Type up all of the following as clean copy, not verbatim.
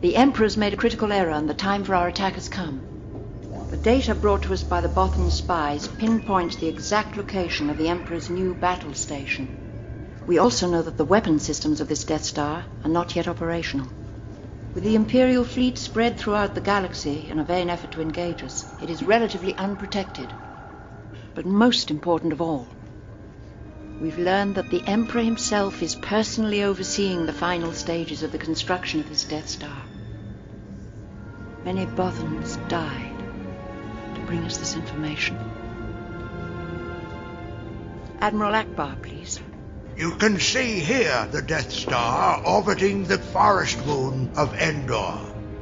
The Emperor's made a critical error and the time for our attack has come. The data brought to us by the Bothan spies pinpoints the exact location of the Emperor's new battle station. We also know that the weapon systems of this Death Star are not yet operational. With the Imperial fleet spread throughout the galaxy in a vain effort to engage us, it is relatively unprotected. But most important of all, we've learned that the Emperor himself is personally overseeing the final stages of the construction of this Death Star. Many Bothans died to bring us this information. Admiral Akbar, please. You can see here the Death Star orbiting the forest moon of Endor.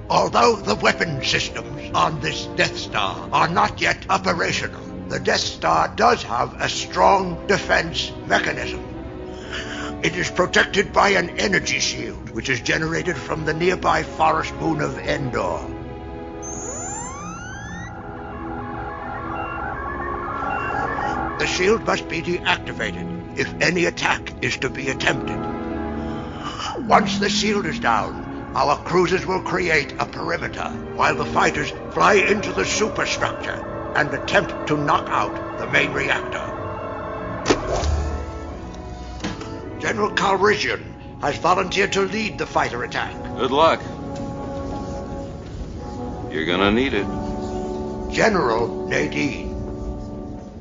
Although the weapon systems on this Death Star are not yet operational, the Death Star does have a strong defense mechanism. It is protected by an energy shield, which is generated from the nearby forest moon of Endor. The shield must be deactivated if any attack is to be attempted. Once the shield is down, our cruisers will create a perimeter while the fighters fly into the superstructure and attempt to knock out the main reactor. General Calrissian has volunteered to lead the fighter attack. Good luck. You're gonna need it. General Nadine.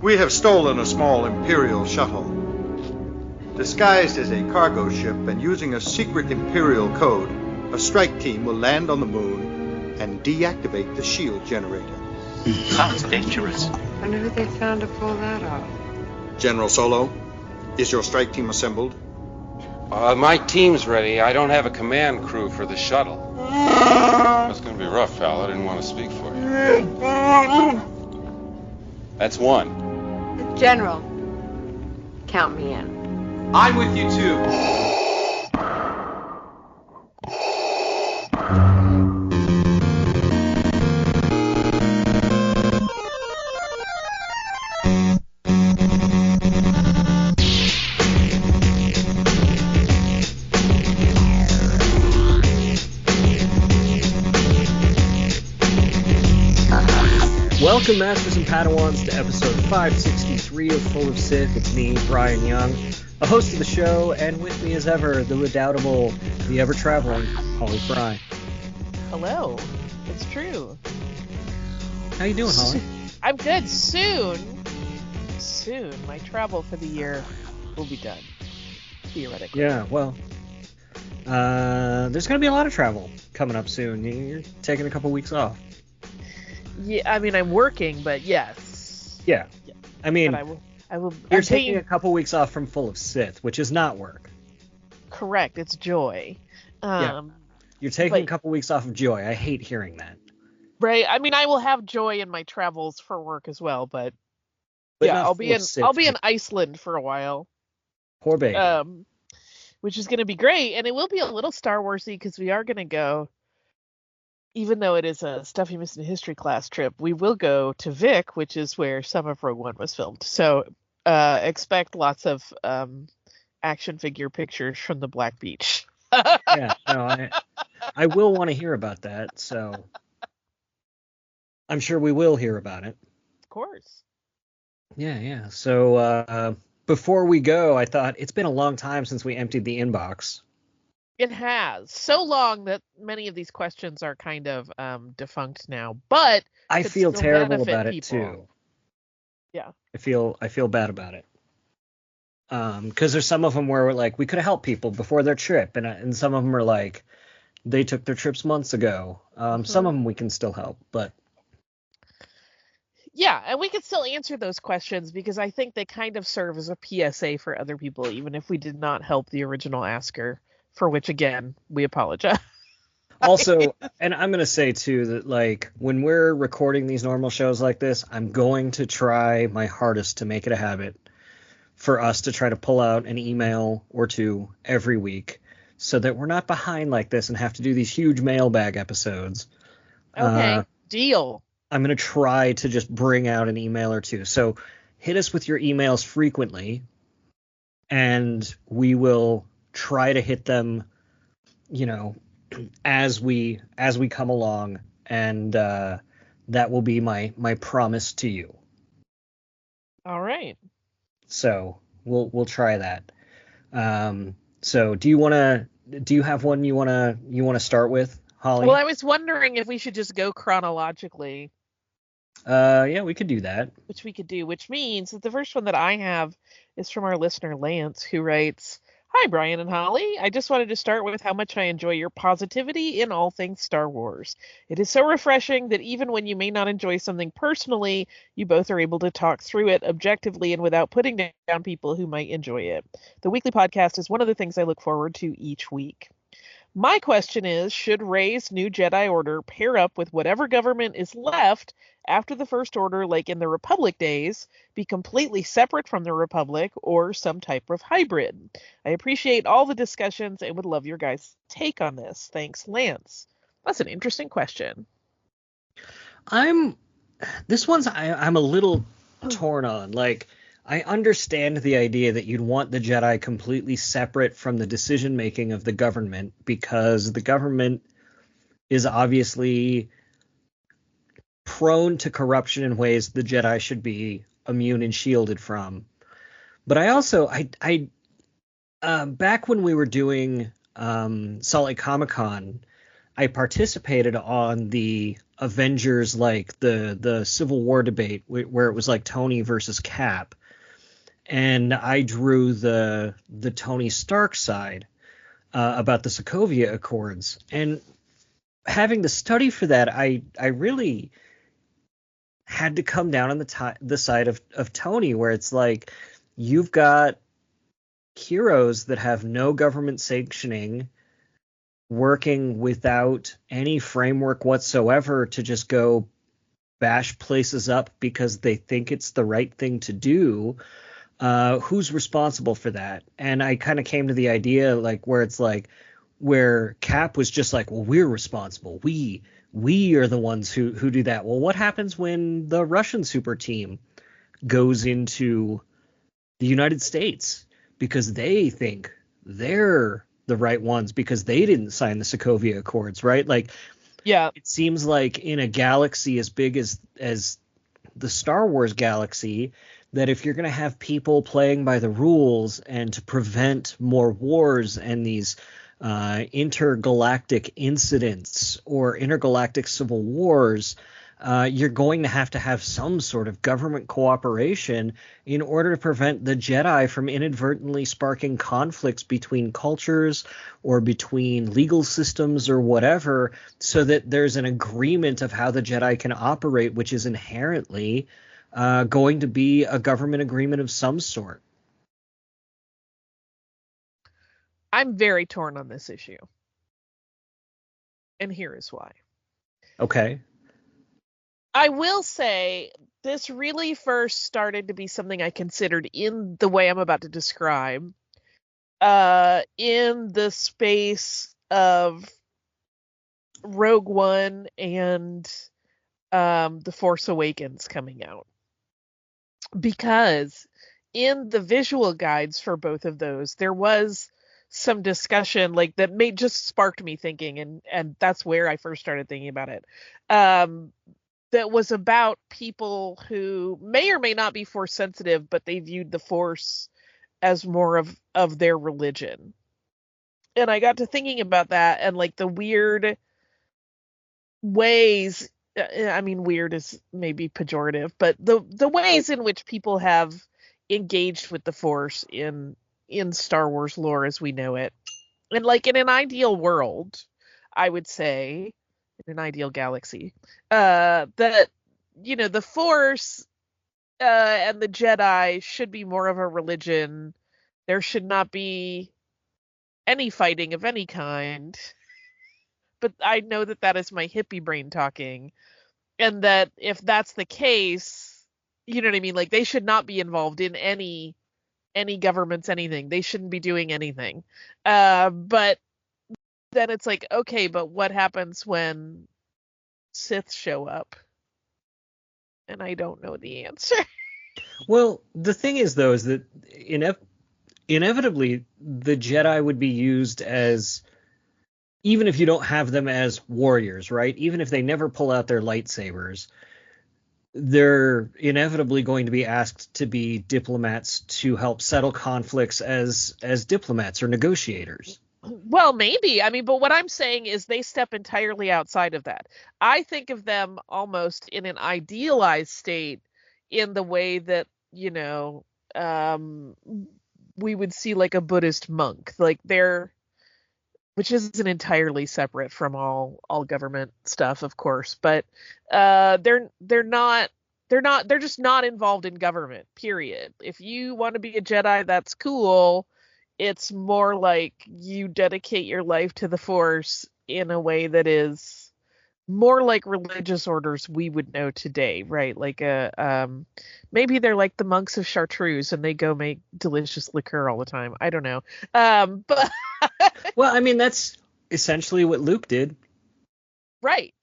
We have stolen a small Imperial shuttle. Disguised as a cargo ship and using a secret Imperial code, a strike team will land on the moon and deactivate the shield generator. Sounds dangerous. Wonder who they found to pull that off. General Solo, is your strike team assembled? My team's ready. I don't have a command crew for the shuttle. That's gonna be rough, pal. I didn't want to speak for you. That's one. General, count me in. I'm with you too. Welcome, Masters and Padawans, to episode 563 of Full of Sith. It's me, Brian Young, a host of the show, and with me as ever, the redoubtable, the ever-traveling Holly Fry. Hello. It's true. How you doing, Holly? I'm good. Soon, my travel for the year will be done. Theoretically. Yeah, well, there's going to be a lot of travel coming up soon. You're taking a couple weeks off. Yeah, I mean, I'm working, but yes. Yeah. I mean, I will. You're taking a couple weeks off from Full of Sith, which is not work. Correct. It's joy. Yeah. You're taking a couple weeks off of joy. I hate hearing that. Right. I mean, I will have joy in my travels for work as well, but yeah, I'll be in Iceland for a while. Poor baby. Which is going to be great, and it will be a little Star Warsy because we are going to go. Even though it is a Stuff You Missed in History class trip, we will go to Vic, which is where some of Rogue One was filmed. So expect lots of action figure pictures from the Black Beach. Yeah, no, I will want to hear about that. So I'm sure we will hear about it. Of course. Yeah. So before we go, I thought it's been a long time since we emptied the inbox. It has. So long that many of these questions are kind of defunct now, but I feel terrible about it too. Yeah. I feel bad about it. Because there's some of them where we're like, we could have helped people before their trip, and some of them are like, they took their trips months ago. Some of them we can still help, but yeah, and we can still answer those questions because I think they kind of serve as a PSA for other people, even if we did not help the original asker. For which, again, we apologize. Also, and I'm going to say, too, that, like, when we're recording these normal shows like this, I'm going to try my hardest to make it a habit for us to try to pull out an email or two every week so that we're not behind like this and have to do these huge mailbag episodes. Okay, deal. I'm going to try to just bring out an email or two. So hit us with your emails frequently, and we will try to hit them, as we come along, and that will be my promise to you. All right. So we'll try that. So do you have one you wanna start with, Holly? Well, I was wondering if we should just go chronologically. Yeah, we could do that. Which we could do, which means that the first one that I have is from our listener Lance, who writes, "Hi, Brian and Holly. I just wanted to start with how much I enjoy your positivity in all things Star Wars. It is so refreshing that even when you may not enjoy something personally, you both are able to talk through it objectively and without putting down people who might enjoy it. The weekly podcast is one of the things I look forward to each week. My question is, should Rey's new Jedi Order pair up with whatever government is left after the First Order, like in the Republic days, be completely separate from the Republic, or some type of hybrid? I appreciate all the discussions and would love your guys' take on this. Thanks, Lance." That's an interesting question. I'm a little torn on. Like, I understand the idea that you'd want the Jedi completely separate from the decision making of the government, because the government is obviously prone to corruption in ways the Jedi should be immune and shielded from. But I also back when we were doing Salt Lake Comic-Con, I participated on the Avengers, like the Civil War debate, where it was like Tony versus Cap. And I drew the Tony Stark side about the Sokovia Accords. And having to study for that, I really had to come down on the side of Tony, where it's like, you've got heroes that have no government sanctioning, working without any framework whatsoever to just go bash places up because they think it's the right thing to do. Who's responsible for that? And I kind of came to the idea, like, where it's like, where Cap was just like, well, we're responsible. We are the ones who do that. Well, what happens when the Russian super team goes into the United States because they think they're the right ones because they didn't sign the Sokovia Accords, right? Like, yeah, it seems like in a galaxy as big as the Star Wars galaxy, that if you're going to have people playing by the rules and to prevent more wars and these intergalactic incidents or intergalactic civil wars, you're going to have some sort of government cooperation in order to prevent the Jedi from inadvertently sparking conflicts between cultures or between legal systems or whatever, so that there's an agreement of how the Jedi can operate, which is inherently going to be a government agreement of some sort. I'm very torn on this issue. And here is why. Okay. I will say this really first started to be something I considered in the way I'm about to describe, in the space of Rogue One and The Force Awakens coming out. Because in the visual guides for both of those, there was some discussion like that just sparked me thinking, and that's where I first started thinking about it. That was about people who may or may not be Force sensitive, but they viewed the Force as more of their religion. And I got to thinking about that and like the weird ways, I mean, weird is maybe pejorative, but the ways in which people have engaged with the Force in Star Wars lore as we know it. And like in an ideal world, I would say, in an ideal galaxy, that, you know, the Force and the Jedi should be more of a religion. There should not be any fighting of any kind. But I know that that is my hippie brain talking. And that if that's the case, you know what I mean? Like, they should not be involved in any governments, anything. They shouldn't be doing anything. But then it's like, okay, but what happens when Sith show up? And I don't know the answer. Well, the thing is, though, is that inevitably the Jedi would be used as even if you don't have them as warriors, right? Even if they never pull out their lightsabers, they're inevitably going to be asked to be diplomats to help settle conflicts as diplomats or negotiators. Well, maybe. I mean, but what I'm saying is they step entirely outside of that. I think of them almost in an idealized state in the way that, we would see like a Buddhist monk. Like which isn't entirely separate from all government stuff, of course, but they're just not involved in government, period. If you want to be a Jedi, that's cool. It's more like you dedicate your life to the Force in a way that is more like religious orders we would know today, right? Like maybe they're like the monks of Chartreuse and they go make delicious liqueur all the time. I don't know. But well, I mean, that's essentially what Luke did. Right.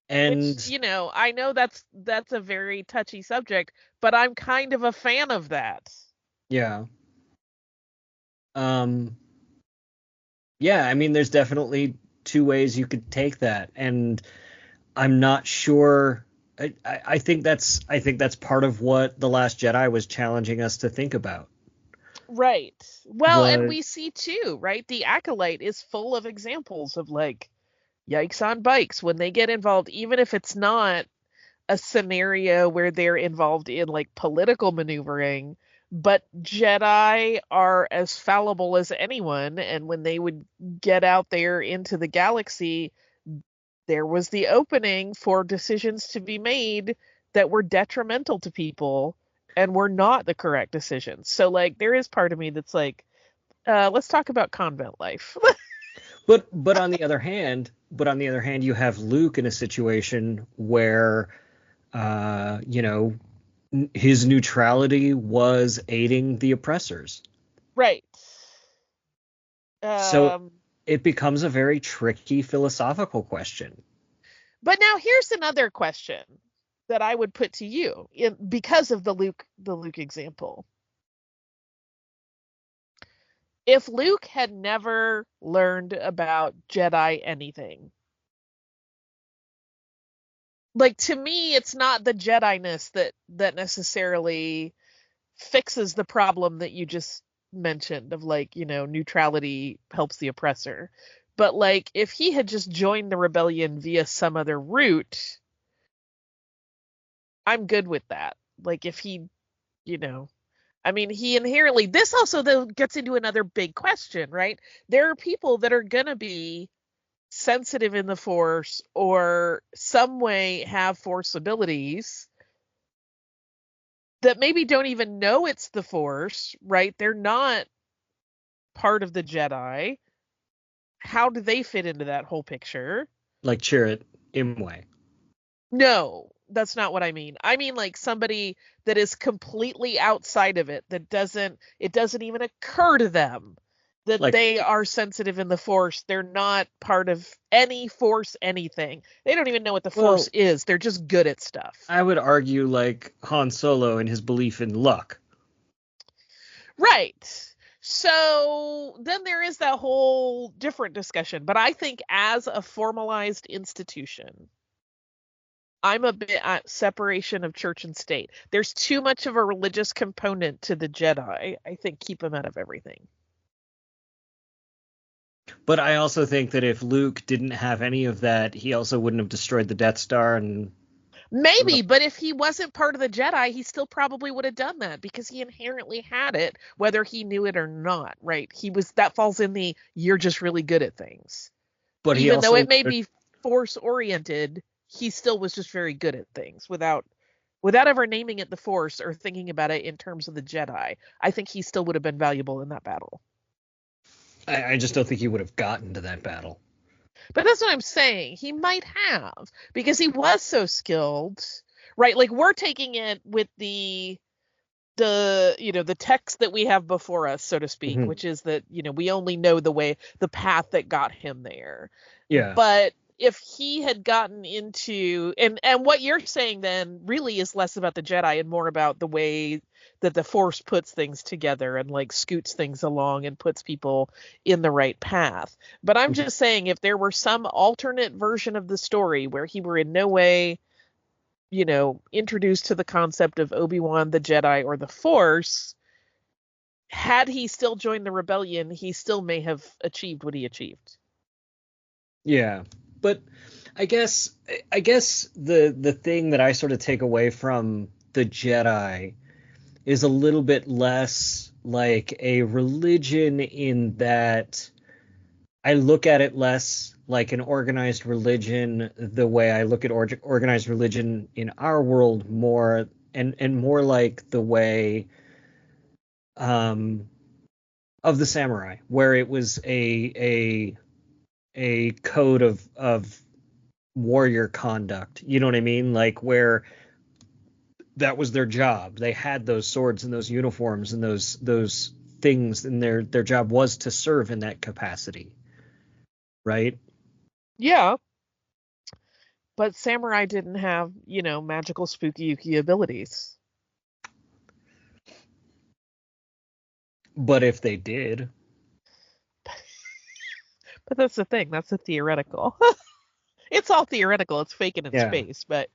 And which, I know that's a very touchy subject, but I'm kind of a fan of that. Yeah. Yeah, I mean, there's definitely two ways you could take that, and I'm not sure. I think that's part of what The Last Jedi was challenging us to think about. Right. Well, and we see too, right? The Acolyte is full of examples of like yikes on bikes when they get involved, even if it's not a scenario where they're involved in like political maneuvering. But Jedi are as fallible as anyone, and when they would get out there into the galaxy, there was the opening for decisions to be made that were detrimental to people and were not the correct decisions. So, like, there is part of me that's like, let's talk about convent life. But on the other hand, you have Luke in a situation where, his neutrality was aiding the oppressors. Right. So it becomes a very tricky philosophical question. But now here's another question that I would put to you because of the Luke example. If Luke had never learned about Jedi anything, like, to me, it's not the Jedi-ness that necessarily fixes the problem that you just mentioned of, like, neutrality helps the oppressor. But, like, if he had just joined the rebellion via some other route, I'm good with that. Like, if he, I mean, he inherently, this also, though, gets into another big question, right? There are people that are going to be sensitive in the Force or some way have Force abilities that maybe don't even know it's the Force, right? They're not part of the Jedi. How do they fit into that whole picture? Like Chirrut Imwe. No, that's not what I mean. I mean like somebody that is completely outside of it, it doesn't even occur to them that they are sensitive in the Force. They're not part of any Force anything. They don't even know what the Force is. They're just good at stuff. I would argue like Han Solo and his belief in luck. Right. So then there is that whole different discussion. But I think as a formalized institution, I'm a bit at separation of church and state. There's too much of a religious component to the Jedi. I think keep them out of everything. But I also think that if Luke didn't have any of that, he also wouldn't have destroyed the Death Star. And maybe, but if he wasn't part of the Jedi, he still probably would have done that because he inherently had it, whether he knew it or not, right? That falls in the you're just really good at things. But even though it may be Force oriented, he still was just very good at things without ever naming it the Force or thinking about it in terms of the Jedi. I think he still would have been valuable in that battle. I just don't think he would have gotten to that battle. But that's what I'm saying. He might have, because he was so skilled, right? Like, we're taking it with the text that we have before us, so to speak, which is that, we only know the path that got him there. Yeah. But if he had gotten into, and what you're saying then really is less about the Jedi and more about the way that the Force puts things together and like scoots things along and puts people in the right path. But I'm just saying, if there were some alternate version of the story where he were in no way, introduced to the concept of Obi-Wan, the Jedi, or the Force, had he still joined the rebellion, he still may have achieved what he achieved. Yeah. But I guess the thing that I sort of take away from the Jedi is a little bit less like a religion, in that I look at it less like an organized religion the way I look at organized religion in our world, more and more like the way of the samurai, where it was a code of warrior conduct. You know what I mean? Like, where that was their job. They had those swords and those uniforms and those things, and their job was to serve in that capacity. Right? Yeah. But samurai didn't have, magical spooky yuki abilities. But if they did. But that's the thing. That's a theoretical. It's all theoretical. It's fake in space. But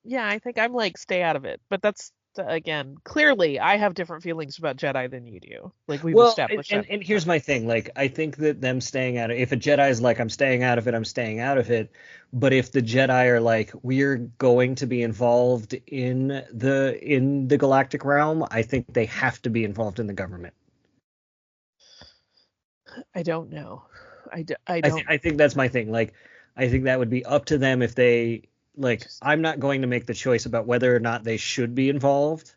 yeah, I think I'm like, stay out of it. But that's, again, clearly I have different feelings about Jedi than you do. Like, we've established that. And here's my thing. Like, I think that them staying out of, if a Jedi is like, I'm staying out of it, I'm staying out of it. But if the Jedi are like, we're going to be involved in the galactic realm, I think they have to be involved in the government. I don't know. I think that's my thing. Like, I think that would be up to them if they, like, I'm not going to make the choice about whether or not they should be involved.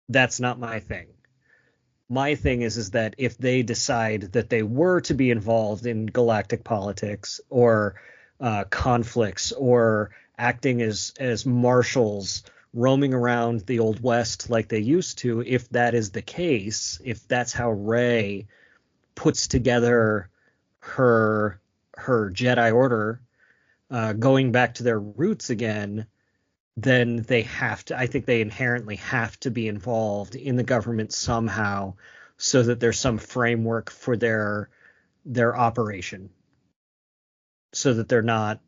That's not my thing. My thing is that if they decide that they were to be involved in galactic politics or conflicts or acting as marshals roaming around the Old West like they used to, if that is the case, if that's how Rey puts together her Jedi Order, going back to their roots again, then they have to, I think they inherently have to be involved in the government somehow, so that there's some framework for their operation, so that they're not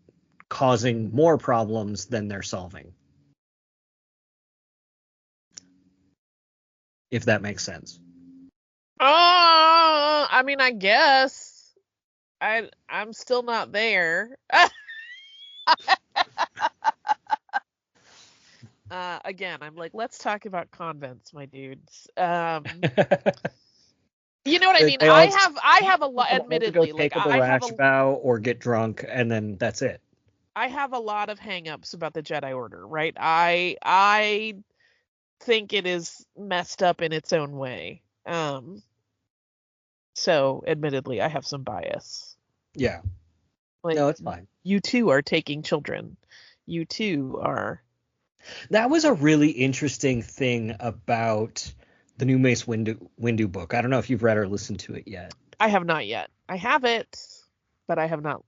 causing more problems than they're solving. If that makes sense. I mean, I guess. I'm still not there. Again, I'm like, let's talk about convents, my dudes. You know what I mean? I have a lot, admittedly, take a rash vow or get drunk, and then that's it. I have a lot of hang-ups about the Jedi Order, right? I think it is messed up in its own way. So, admittedly, I have some bias. Yeah. Like, no, it's fine. You too are taking children. You too are. That was a really interesting thing about the new Mace Windu book. I don't know if you've read or listened to it yet. I have not yet. I have it, but I have not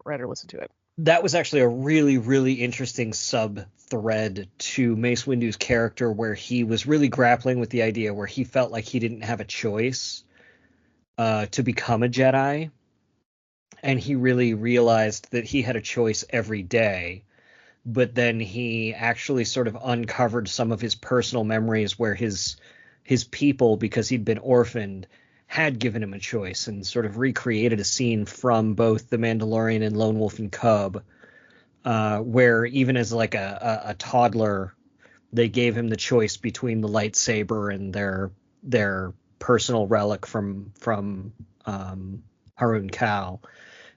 read or listened to it. That was actually a really, really interesting sub-thread to Mace Windu's character, where he was really grappling with the idea where he felt like he didn't have a choice to become a Jedi. And he really realized that he had a choice every day. But then he actually sort of uncovered some of his personal memories where his people, because he'd been orphaned, had given him a choice, and sort of recreated a scene from both The Mandalorian and Lone Wolf and Cub, where even as like a toddler, they gave him the choice between the lightsaber and their personal relic from Harun Kal.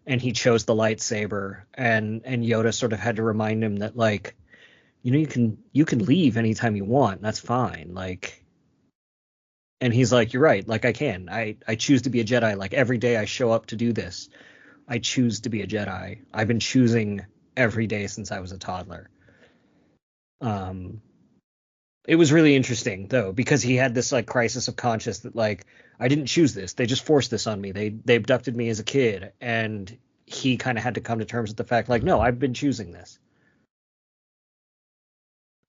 And he chose the lightsaber, and Yoda sort of had to remind him that, like, you can leave anytime you want. That's fine. Like, and he's like, you're right. Like, I can. I choose to be a Jedi. Like, every day I show up to do this. I choose to be a Jedi. I've been choosing every day since I was a toddler. It was really interesting, though, because he had this, like, crisis of conscience that, like, I didn't choose this. They just forced this on me. They abducted me as a kid, and he kind of had to come to terms with the fact, like, no, I've been choosing this.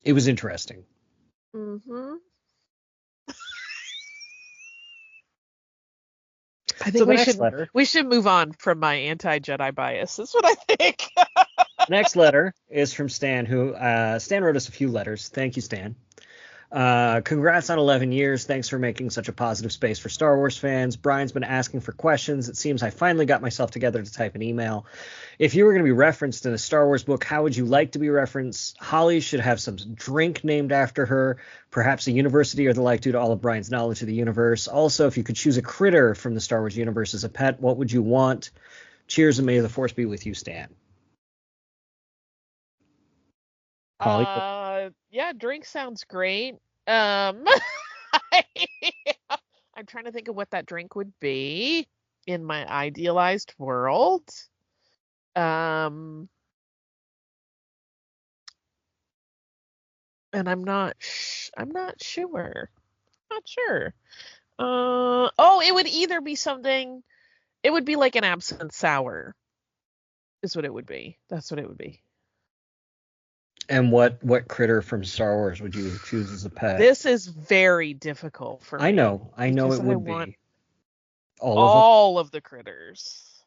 It was interesting. Mm-hmm. I So think the next letter. we should move on from my anti-Jedi bias. That's what I think. Next letter is from Stan, who Stan wrote us a few letters. Thank you, Stan. Congrats on 11 years. Thanks for making such a positive space for Star Wars fans. Brian's been asking for questions. It seems I finally got myself together to type an email. If you were going to be referenced in a Star Wars book, how would you like to be referenced? Holly should have some drink named after her, perhaps a university or the like, due to all of Brian's knowledge of the universe. Also, if you could choose a critter from the Star Wars universe as a pet, what would you want? Cheers, and may the Force be with you, Stan. Holly? Yeah, drink sounds great. I'm trying to think of what that drink would be in my idealized world. And I'm not sure. Not sure. It would either be something. It would be like an absinthe sour. Is what it would be. That's what it would be. And what critter from Star Wars would you choose as a pet? This is very difficult for me. I know it would be. All of the critters.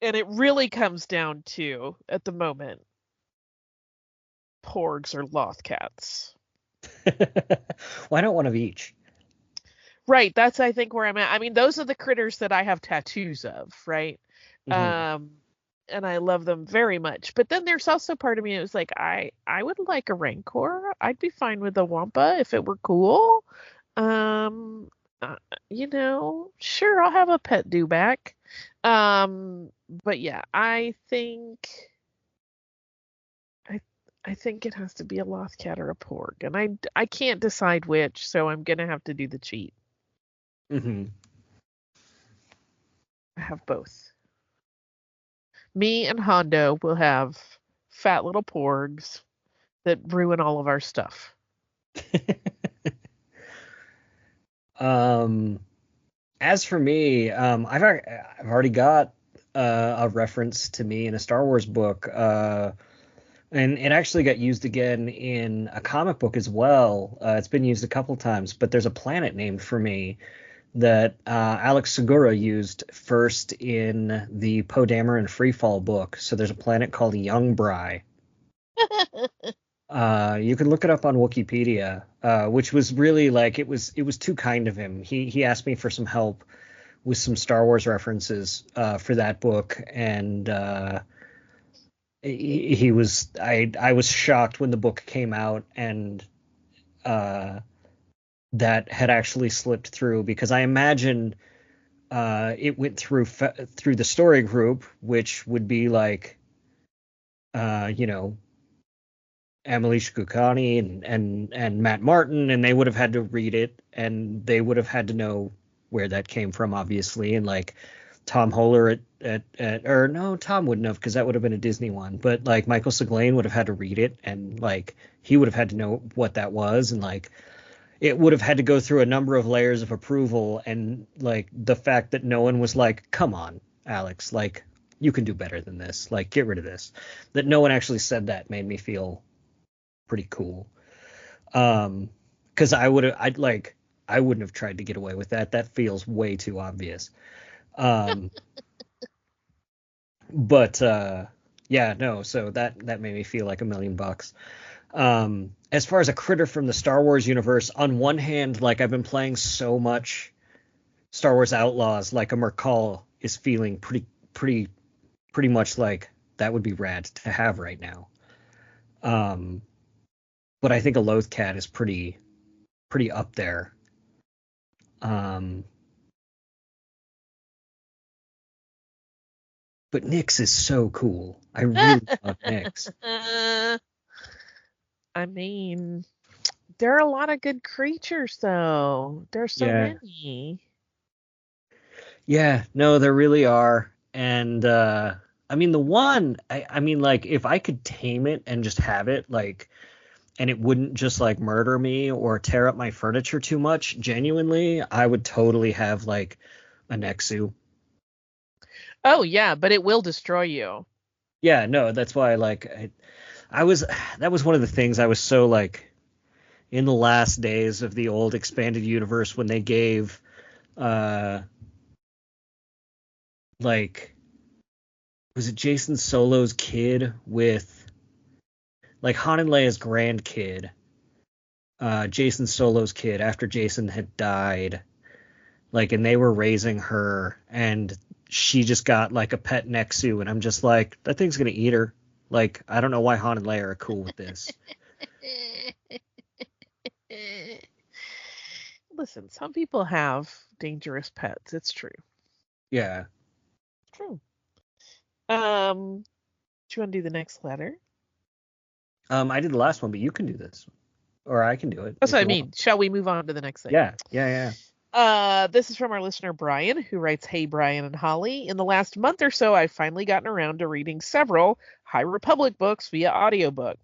And it really comes down to, at the moment, porgs or lothcats. Why not one of each? Right, that's I think where I'm at. I mean, those are the critters that I have tattoos of, right? Mm-hmm. And I love them very much. But then there's also part of me that was like, I would like a Rancor. I'd be fine with a Wampa if it were cool. Sure, I'll have a pet dewback. But yeah, I think it has to be a lothcat or a porg, and I can't decide which, so I'm gonna have to do the cheat. Mm-hmm. I have both. Me and Hondo will have fat little porgs that ruin all of our stuff. As for me, I've already got a reference to me in a Star Wars book, and it actually got used again in a comic book as well. It's been used a couple times, but there's a planet named for me that Alex Segura used first in the Poe Dameron Freefall book. So there's a planet called Young Bry. You can look it up on Wikipedia, which was really like, it was too kind of him. He asked me for some help with some Star Wars references for that book, and I was shocked when the book came out and that had actually slipped through, because I imagine it went through the story group, which would be like Amelie Shukani and Matt Martin, and they would have had to read it, and they would have had to know where that came from, obviously. And like Tom Holler Tom wouldn't have, because that would have been a Disney one, but like Michael Seglain would have had to read it, and like he would have had to know what that was, and like it would have had to go through a number of layers of approval, and like the fact that no one was like, come on, Alex, like you can do better than this, like get rid of this, that no one actually said that made me feel pretty cool. Because I wouldn't have tried to get away with that. That feels way too obvious. But yeah, no, so that made me feel like $1 million. As far as a critter from the Star Wars universe, on one hand, like I've been playing so much Star Wars Outlaws, like a Mercall is feeling pretty much like that would be rad to have right now. But I think a Lothcat is pretty up there. But Nyx is so cool. I really love Nyx. I mean, there are a lot of good creatures, though. There's so many. Yeah, no, there really are. And I mean, the one, I mean, like, if I could tame it and just have it, like, and it wouldn't just like murder me or tear up my furniture too much, genuinely, I would totally have like a Nexu. Oh yeah, but it will destroy you. Yeah, no, that's why like I was that was one of the things I was so like in the last days of the old expanded universe when they gave uh like was it Jason Solo's kid with like Han and Leia's grandkid, Jason Solo's kid after Jason had died, like, and they were raising her, and she just got like a pet Nexu, and I'm just like, that thing's gonna eat her. Like, I don't know why Han and Leia are cool with this. Listen, some people have dangerous pets. It's true. Yeah. True. Do you want to do the next letter? I did the last one, but you can do this, or I can do it. That's if what I you mean. want. Shall we move on to the next thing? Yeah. This is from our listener Brian, who writes, "Hey Brian and Holly, in the last month or so, I've finally gotten around to reading several High Republic books via audiobook.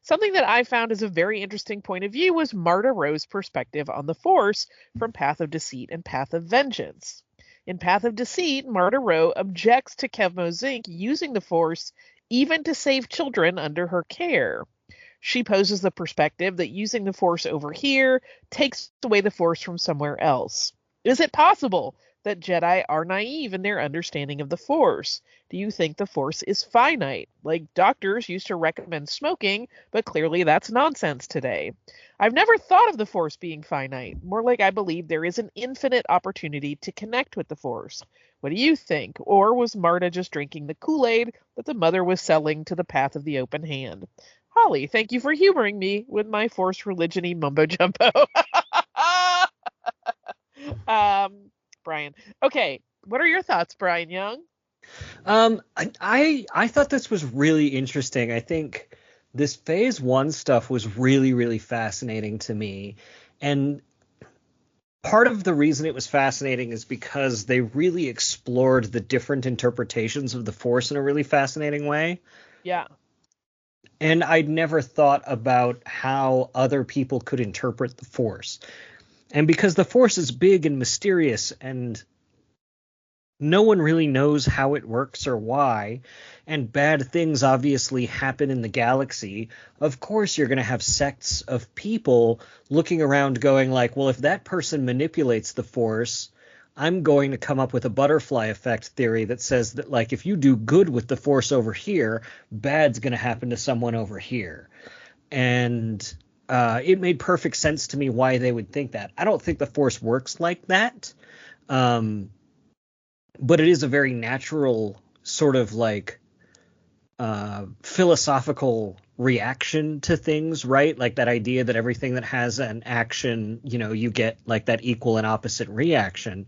Something that I found as a very interesting point of view was Marta Rowe's perspective on the Force from Path of Deceit and Path of Vengeance. In Path of Deceit, Marta Rowe objects to Kevmo Zink using the Force even to save children under her care. She poses the perspective that using the Force over here takes away the Force from somewhere else. Is it possible that Jedi are naive in their understanding of the Force? Do you think the Force is finite? Like doctors used to recommend smoking, but clearly that's nonsense today. I've never thought of the Force being finite. More like I believe there is an infinite opportunity to connect with the Force. What do you think? Or was Marta just drinking the Kool-Aid that the mother was selling to the path of the open hand? Holly, thank you for humoring me with my Force religion-y mumbo jumbo." Brian. Okay, what are your thoughts, Brian Young? I thought this was really interesting. I think this phase one stuff was really, really fascinating to me. And part of the reason it was fascinating is because they really explored the different interpretations of the Force in a really fascinating way. Yeah. And I'd never thought about how other people could interpret the Force. And because the Force is big and mysterious and no one really knows how it works or why, and bad things obviously happen in the galaxy, of course you're going to have sects of people looking around going like, well, if that person manipulates the Force, I'm going to come up with a butterfly effect theory that says that, like, if you do good with the Force over here, bad's going to happen to someone over here. And it made perfect sense to me why they would think that. I don't think the Force works like that. But it is a very natural sort of like philosophical reaction to things, right? Like that idea that everything that has an action, you get like that equal and opposite reaction.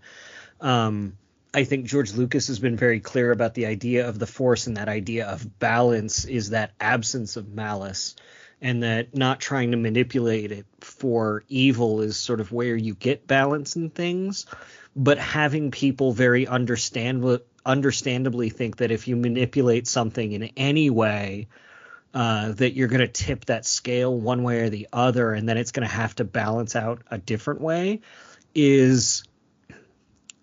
I think George Lucas has been very clear about the idea of the Force, and that idea of balance is that absence of malice, and that not trying to manipulate it for evil is sort of where you get balance in things. But having people very understandably think that if you manipulate something in any way, that you're going to tip that scale one way or the other, and then it's going to have to balance out a different way, is,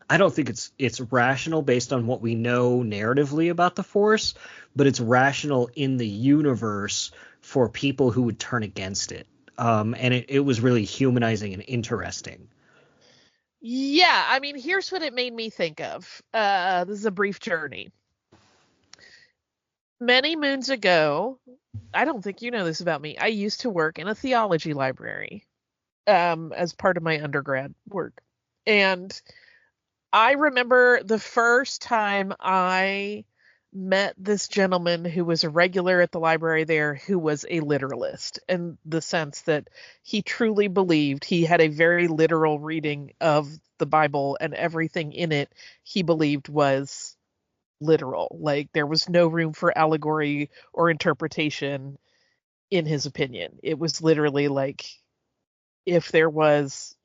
I don't think it's rational based on what we know narratively about the Force, but it's rational in the universe for people who would turn against it. And it was really humanizing and interesting. Yeah, I mean, here's what it made me think of. This is a brief journey. Many moons ago, I don't think you know this about me, I used to work in a theology library as part of my undergrad work. And I remember the first time I met this gentleman who was a regular at the library there, who was a literalist, in the sense that he truly believed, he had a very literal reading of the Bible, and everything in it he believed was literal. Like there was no room for allegory or interpretation in his opinion. It was literally like, if there was,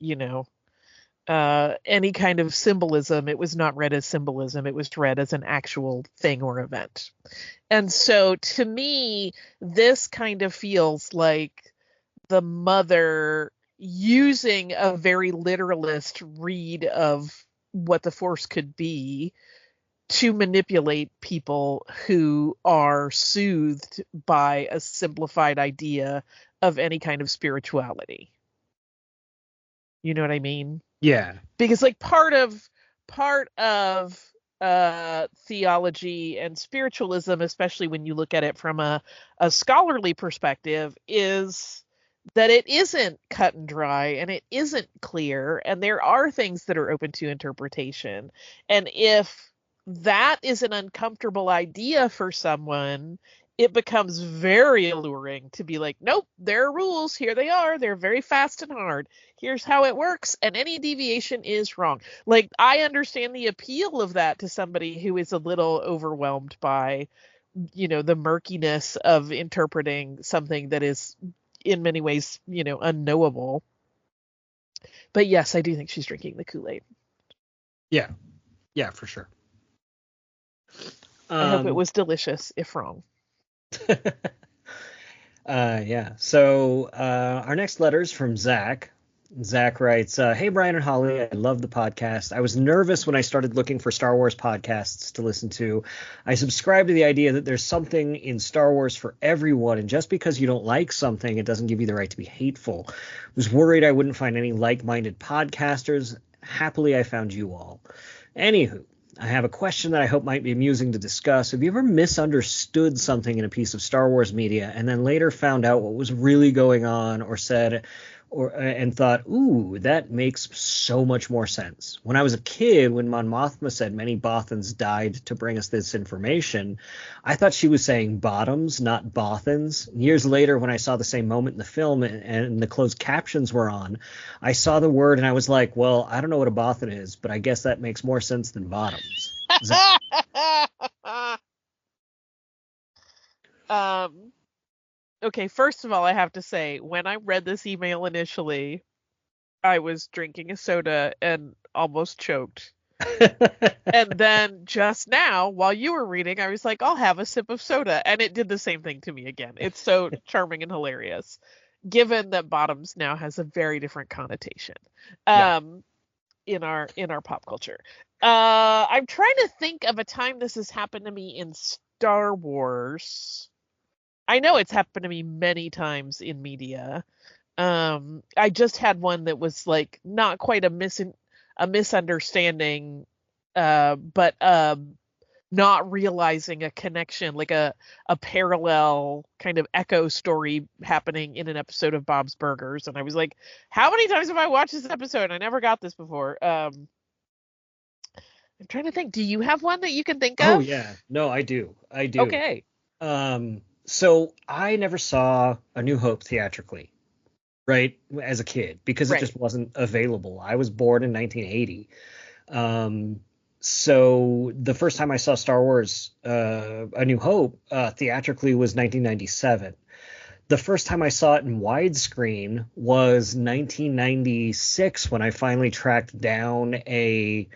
any kind of symbolism, it was not read as symbolism, it was read as an actual thing or event. And so to me, this kind of feels like the mother using a very literalist read of what the Force could be to manipulate people who are soothed by a simplified idea of any kind of spirituality. You know what I mean? Yeah. Because like part of theology and spiritualism, especially when you look at it from a scholarly perspective, is that it isn't cut and dry and it isn't clear, and there are things that are open to interpretation. And if that is an uncomfortable idea for someone, it becomes very alluring to be like, nope, there are rules. Here they are. They're very fast and hard. Here's how it works. And any deviation is wrong. Like, I understand the appeal of that to somebody who is a little overwhelmed by, the murkiness of interpreting something that is in many ways, unknowable. But yes, I do think she's drinking the Kool-Aid. Yeah. Yeah, for sure. I hope it was delicious, if wrong. Yeah. So our next letter is from Zach. Zach writes, hey, Brian and Holly, I love the podcast. I was nervous when I started looking for Star Wars podcasts to listen to. I subscribe to the idea that there's something in Star Wars for everyone, and just because you don't like something, it doesn't give you the right to be hateful. I was worried I wouldn't find any like-minded podcasters. Happily, I found you all. Anywho, I have a question that I hope might be amusing to discuss. Have you ever misunderstood something in a piece of Star Wars media and then later found out what was really going on or said and thought, ooh, that makes so much more sense? When I was a kid, when Mon Mothma said many Bothans died to bring us this information, I thought she was saying bottoms, not Bothans. Years later, when I saw the same moment in the film and the closed captions were on, I saw the word and I was like, well, I don't know what a Bothan is, but I guess that makes more sense than bottoms. Okay, first of all, I have to say, when I read this email initially, I was drinking a soda and almost choked. And then just now, while you were reading, I was like, I'll have a sip of soda. And it did the same thing to me again. It's so charming and hilarious, given that bottoms now has a very different connotation in our pop culture. I'm trying to think of a time this has happened to me in Star Wars. I know it's happened to me many times in media. I just had one that was like not quite a misunderstanding, but not realizing a connection, like a parallel kind of echo story happening in an episode of Bob's Burgers. And I was like, how many times have I watched this episode? I never got this before. I'm trying to think. Do you have one that you can think of? Oh, yeah. No, I do. Okay. So I never saw A New Hope theatrically, right, as a kid, because it just wasn't available. I was born in 1980. So the first time I saw Star Wars A New Hope theatrically was 1997. The first time I saw it in widescreen was 1996 when I finally tracked down a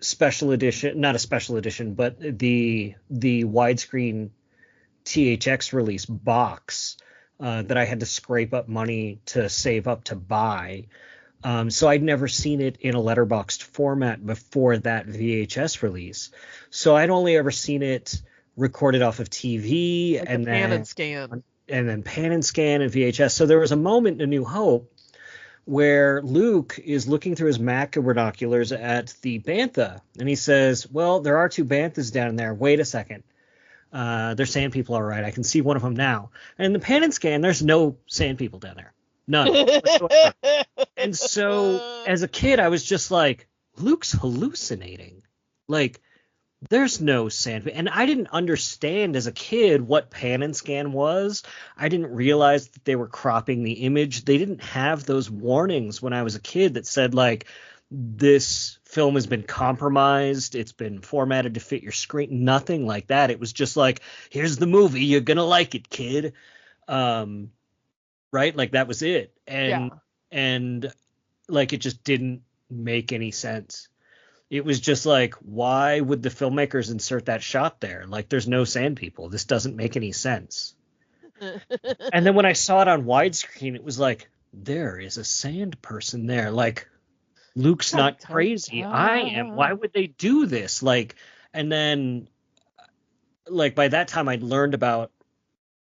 special edition, not a special edition, but the widescreen THX release box that I had to scrape up money to save up to buy. So I'd never seen it in a letterboxed format before that VHS release. So I'd only ever seen it recorded off of TV like and pan then and scan. And then pan and scan and VHS. So there was a moment in A New Hope where Luke is looking through his macro binoculars at the bantha, and he says, well, there are two banthas down there. Wait a second. They're sand people, all right. I can see one of them now. And in the pan and scan, there's no sand people down there. None whatsoever. And so as a kid, I was just like, Luke's hallucinating. Like, there's no sand. And I didn't understand as a kid what pan and scan was. I didn't realize that they were cropping the image. They didn't have those warnings when I was a kid that said, like, this film has been compromised, it's been formatted to fit your screen. Nothing like that. It was just like, here's the movie, you're gonna like it, kid. Right? Like, that was it. And like, it just didn't make any sense. It was just like, why would the filmmakers insert that shot there? Like, there's no sand people. This doesn't make any sense. And then when I saw it on widescreen, it was like, there is a sand person there. Like, Luke's not crazy. I am. Why would they do this? Like, And then, like, by that time I'd learned about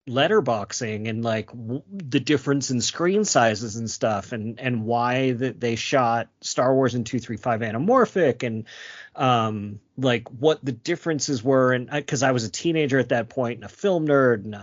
letterboxing and like the difference in screen sizes and stuff, and why that they shot Star Wars in 235 anamorphic, and like what the differences were. And because I was a teenager at that point and a film nerd and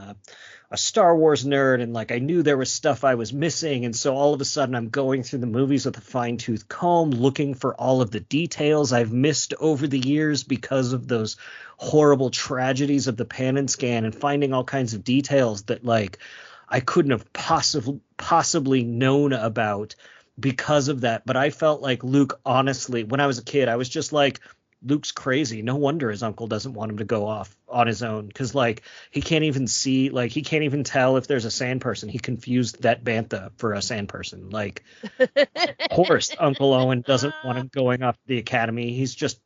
a Star Wars nerd, and like I knew there was stuff I was missing, and so all of a sudden I'm going through the movies with a fine-tooth comb looking for all of the details I've missed over the years because of those horrible tragedies of the pan and scan, and finding all kinds of details that like I couldn't have possibly known about because of that. But I felt like Luke, honestly, when I was a kid, I was just like, Luke's crazy. No wonder his uncle doesn't want him to go off on his own, because like he can't even see, like he can't even tell if there's a sand person. He confused that bantha for a sand person. Like, of course, Uncle Owen doesn't want him going off to the academy. He's just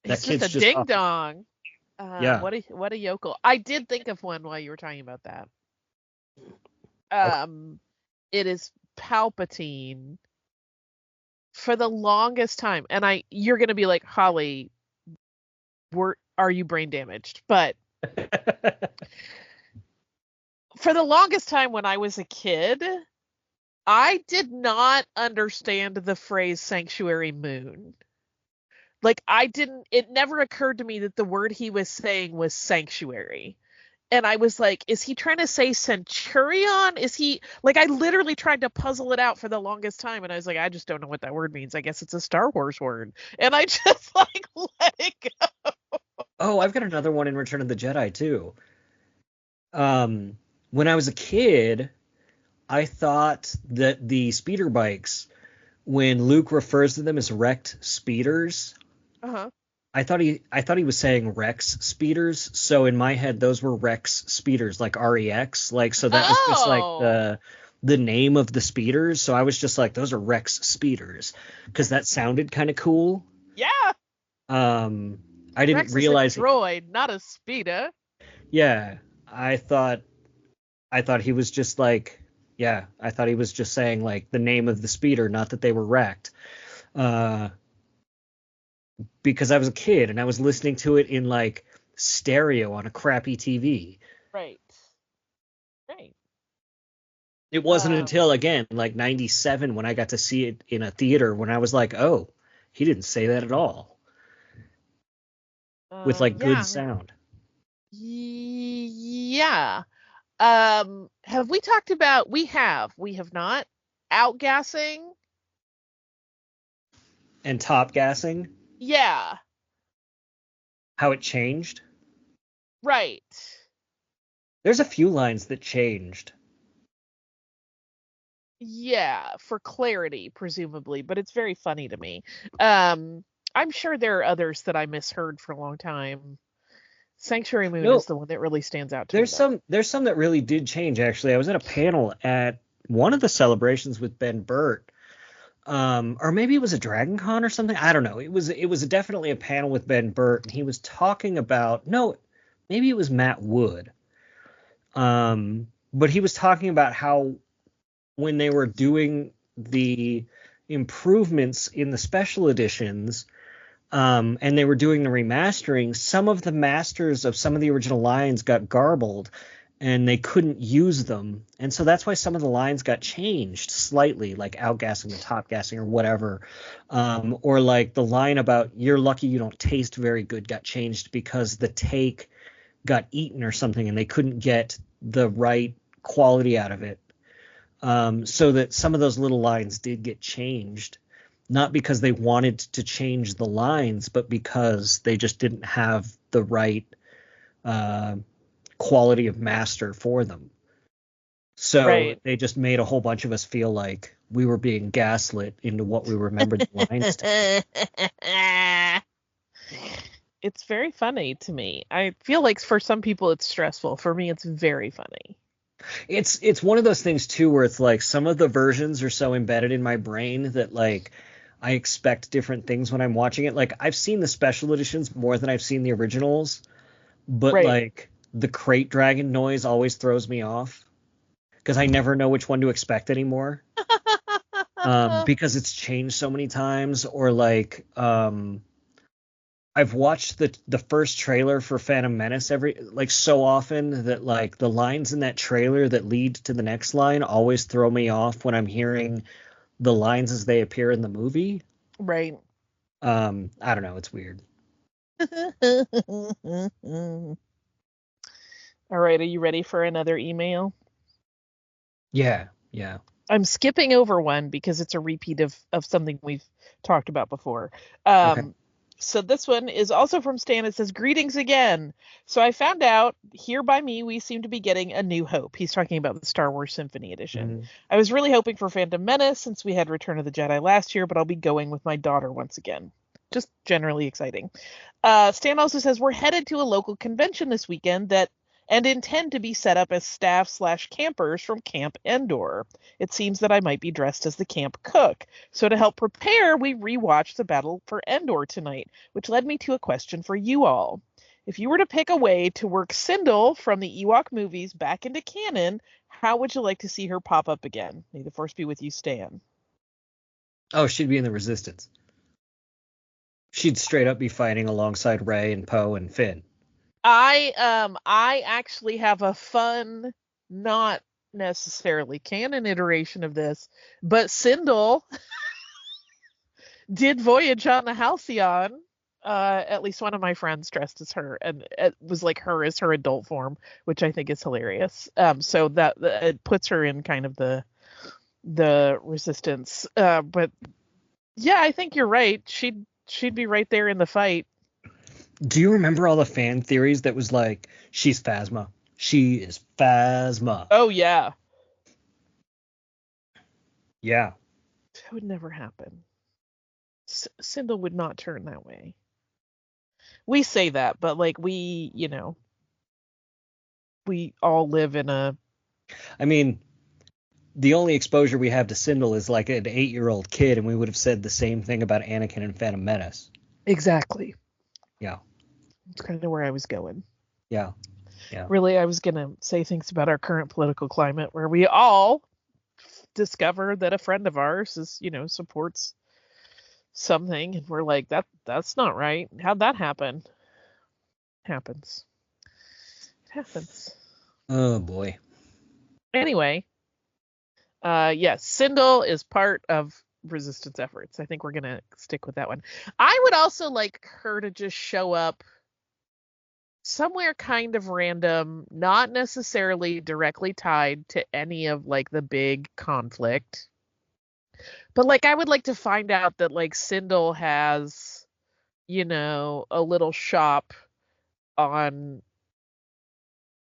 that He's kid's just a just ding off. dong. Yeah. What a yokel. I did think of one while you were talking about that. It is Palpatine. For the longest time, and you're gonna be like, Holly, are you brain damaged? But for the longest time when I was a kid, I did not understand the phrase sanctuary moon. Like it never occurred to me that the word he was saying was sanctuary. And I was like, is he trying to say centurion? Is he, like, I literally tried to puzzle it out for the longest time. And I was like, I just don't know what that word means. I guess it's a Star Wars word. And I just like let it go. Oh, I've got another one in Return of the Jedi too. When I was a kid, I thought that the speeder bikes, when Luke refers to them as wrecked speeders, I thought he was saying Rex speeders. So in my head, those were Rex speeders, like REX. Like, so that was just like the name of the speeders. So I was just like, those are Rex speeders, because that sounded kind of cool. Yeah. I didn't Rex realize is a droid, not a speeder. Yeah, I thought he was just like, yeah, I thought he was just saying like the name of the speeder, not that they were wrecked. Because I was a kid and I was listening to it in like stereo on a crappy TV. Right. It wasn't until, again, like 97 when I got to see it in a theater when I was like, oh, he didn't say that at all. With like good sound. Yeah. Have we talked about, we have not, outgassing? And top gassing? Yeah. How it changed? Right. There's a few lines that changed. Yeah, for clarity, presumably, but it's very funny to me. I'm sure there are others that I misheard for a long time. Sanctuary Moon is the one that really stands out to me. There's some that really did change, actually. I was at a panel at one of the celebrations with Ben Burt. Or maybe it was a Dragon Con or something. I don't know. It was definitely a panel with Ben Burt, and he was talking about, no, maybe it was Matt Wood. But he was talking about how when they were doing the improvements in the special editions, and they were doing the remastering, some of the masters of some of the original lines got garbled and they couldn't use them. And so that's why some of the lines got changed slightly, like outgassing and top gassing or whatever. Or like the line about you're lucky you don't taste very good got changed because the take got eaten or something and they couldn't get the right quality out of it. So that some of those little lines did get changed, not because they wanted to change the lines, but because they just didn't have the right quality of master for them. So They just made a whole bunch of us feel like we were being gaslit into what we remembered the lines to. It's very funny to me. I feel like for some people it's stressful. For me, it's very funny. It's one of those things too where it's like some of the versions are so embedded in my brain that like I expect different things when I'm watching it. Like I've seen the special editions more than I've seen the originals, but like the crate dragon noise always throws me off because I never know which one to expect anymore. Because it's changed so many times, or like I've watched the first trailer for Phantom Menace so often that like the lines in that trailer that lead to the next line always throw me off when I'm hearing the lines as they appear in the movie. Right. I don't know, it's weird. All right, are you ready for another email? Yeah. I'm skipping over one because it's a repeat of something we've talked about before. Okay. So this one is also from Stan. It says, "Greetings again. So I found out here by me, we seem to be getting A New Hope." He's talking about the Star Wars Symphony Edition. Mhm. I was really hoping for Phantom Menace since we had Return of the Jedi last year, but I'll be going with my daughter once again. Just generally exciting. Stan also says, "We're headed to a local convention this weekend and intend to be set up as staff/campers from Camp Endor. It seems that I might be dressed as the camp cook. So to help prepare, we rewatched the Battle for Endor tonight, which led me to a question for you all. If you were to pick a way to work Sindel from the Ewok movies back into canon, how would you like to see her pop up again? May the force be with you, Stan." Oh, she'd be in the Resistance. She'd straight up be fighting alongside Rey and Poe and Finn. I actually have a fun, not necessarily canon iteration of this, but Sindel did voyage on the Halcyon. At least one of my friends dressed as her, and it was like her as her adult form, which I think is hilarious. So that it puts her in kind of the Resistance. But yeah, I think you're right. She'd be right there in the fight. Do you remember all the fan theories that was like, she's Phasma? She is Phasma. Oh, yeah. Yeah. That would never happen. Sindel would not turn that way. We say that, but like we all live in a... I mean, the only exposure we have to Sindel is like an 8-year-old kid, and we would have said the same thing about Anakin and Phantom Menace. Exactly. Yeah. That's kind of where I was going. Yeah. Really, I was going to say things about our current political climate where we all discover that a friend of ours is, supports something, and we're like, that's not right. How'd that happen? It happens. Oh, boy. Anyway, yes, Sindel is part of Resistance efforts. I think we're going to stick with that one. I would also like her to just show up somewhere kind of random, not necessarily directly tied to any of like the big conflict. But like I would like to find out that like Sindel has, a little shop on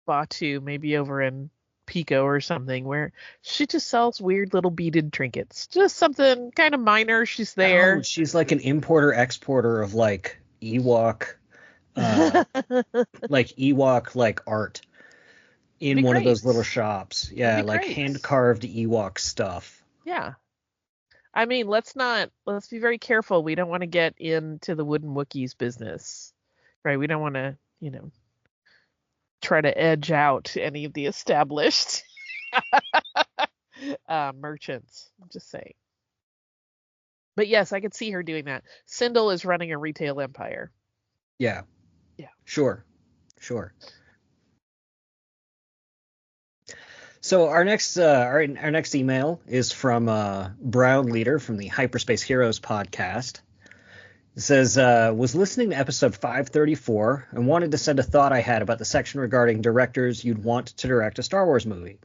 Batu, maybe over in Pico or something, where she just sells weird little beaded trinkets. Just something kind of minor. She's there. Oh, she's like an importer-exporter of like Ewok like art in one of those little shops. Yeah, like hand-carved Ewok stuff. Yeah. I mean, let's be very careful. We don't want to get into the wooden Wookiees business, right? We don't want to, try to edge out any of the established merchants. I'm just saying. But yes, I could see her doing that. Sindel is running a retail empire. Yeah. Sure. So our next email is from Brown Leader from the Hyperspace Heroes podcast. It says, was listening to episode 534 and wanted to send a thought I had about the section regarding directors you'd want to direct a Star Wars movie.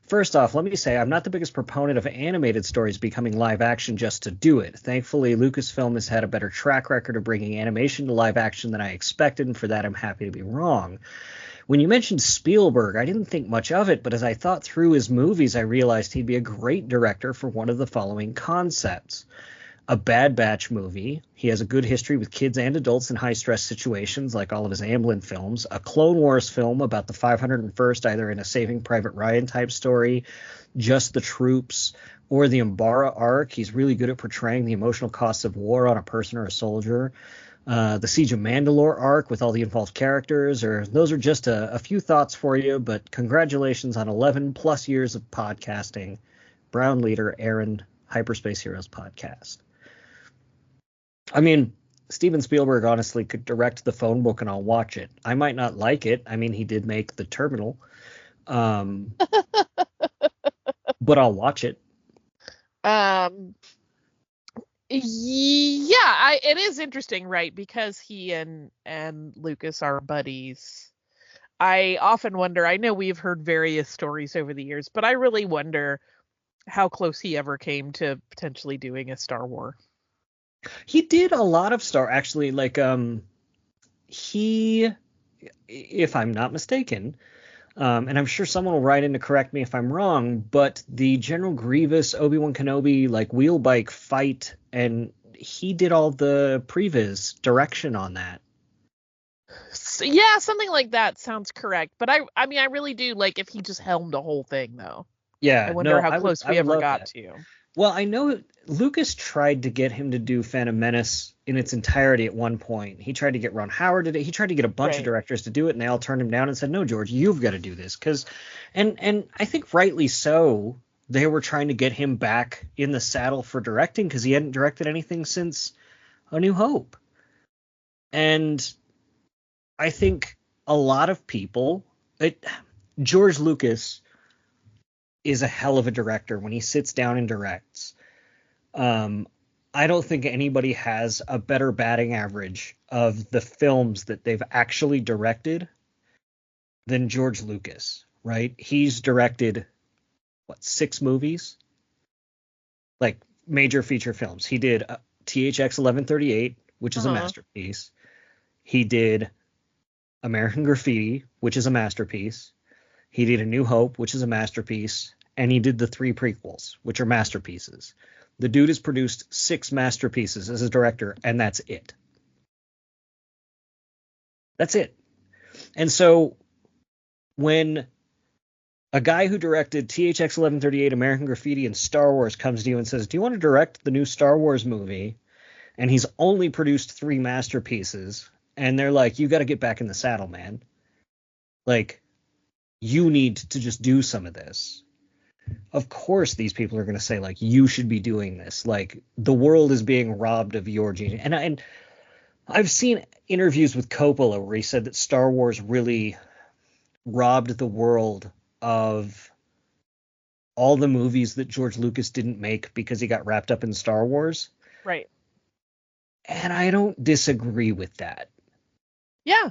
First off, let me say I'm not the biggest proponent of animated stories becoming live action just to do it. Thankfully, Lucasfilm has had a better track record of bringing animation to live action than I expected, and for that I'm happy to be wrong. When you mentioned Spielberg, I didn't think much of it, but as I thought through his movies, I realized he'd be a great director for one of the following concepts. A Bad Batch movie. He has a good history with kids and adults in high-stress situations, like all of his Amblin films. A Clone Wars film about the 501st, either in a Saving Private Ryan type story, Just the Troops, or the Umbara arc. He's really good at portraying the emotional costs of war on a person or a soldier. The Siege of Mandalore arc with all the involved characters. Those are just a few thoughts for you, but congratulations on 11 plus years of podcasting. Brown Leader, Aaron, Hyperspace Heroes podcast. I mean, Steven Spielberg honestly could direct the phone book and I'll watch it. I might not like it. I mean, he did make The Terminal. But I'll watch it. Yeah, it is interesting, right? Because he and Lucas are buddies. I often wonder, I know we've heard various stories over the years, but I really wonder how close he ever came to potentially doing a Star Wars. He did a lot of actually, like, he, if I'm not mistaken, and I'm sure someone will write in to correct me if I'm wrong, but the General Grievous Obi-Wan Kenobi like wheel bike fight, and he did all the previs direction on that. So, yeah, something like that sounds correct. But I mean, I really do like if he just helmed the whole thing, though. Yeah, I wonder how close we ever got to. Well, I know Lucas tried to get him to do Phantom Menace in its entirety at one point. He tried to get Ron Howard to do it. He tried to get a bunch of directors to do it, and they all turned him down and said, "No, George, you've got to do this." And I think rightly so, they were trying to get him back in the saddle for directing because he hadn't directed anything since A New Hope. And I think a lot of people, George Lucas is a hell of a director when he sits down and directs. I don't think anybody has a better batting average of the films that they've actually directed than George Lucas, right? He's directed, 6 movies? Like, major feature films. He did THX 1138, which is a masterpiece. He did American Graffiti, which is a masterpiece. He did A New Hope, which is a masterpiece, and he did the 3 prequels, which are masterpieces. The dude has produced 6 masterpieces as a director, and that's it. That's it. And so when a guy who directed THX 1138, American Graffiti, and Star Wars comes to you and says, "Do you want to direct the new Star Wars movie?" and he's only produced 3 masterpieces, and they're like, "You got to get back in the saddle, man. Like, you need to just do some of this." Of course, these people are going to say, like, you should be doing this. Like, the world is being robbed of your genius. And I've seen interviews with Coppola where he said that Star Wars really robbed the world of all the movies that George Lucas didn't make because he got wrapped up in Star Wars. Right. And I don't disagree with that. Yeah.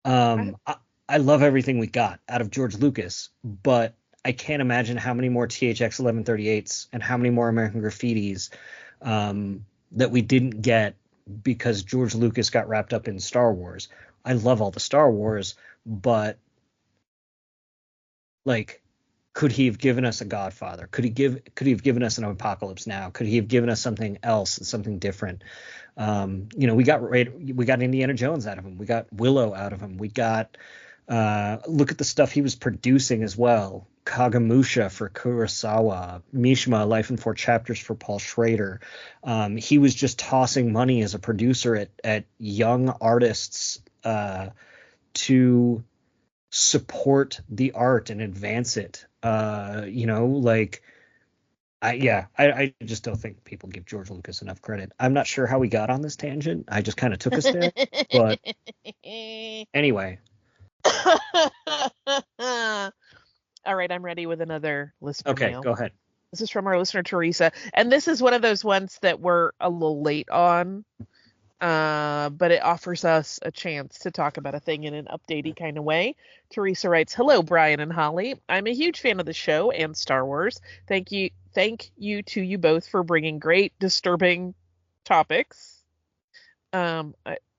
I love everything we got out of George Lucas, but I can't imagine how many more THX 1138s and how many more American Graffitis that we didn't get because George Lucas got wrapped up in Star Wars. I love all the Star Wars, but like, could he have given us a Godfather? Could he have given us an Apocalypse Now? Could he have given us something else, something different? We got Indiana Jones out of him. We got Willow out of him. We got look at the stuff he was producing as well. Kagemusha for Kurosawa, Mishima, Life in 4 Chapters for Paul Schrader. He was just tossing money as a producer at young artists to support the art and advance it. I just don't think people give George Lucas enough credit. I'm not sure how we got on this tangent. I just kind of took us there. But anyway. All right, I'm ready with another listener mail. Okay, go ahead. This is from our listener, Teresa. And this is one of those ones that we're a little late on. But it offers us a chance to talk about a thing in an updatey kind of way. Teresa writes, "Hello, Brian and Holly. I'm a huge fan of the show and Star Wars. Thank you to you both for bringing great disturbing topics.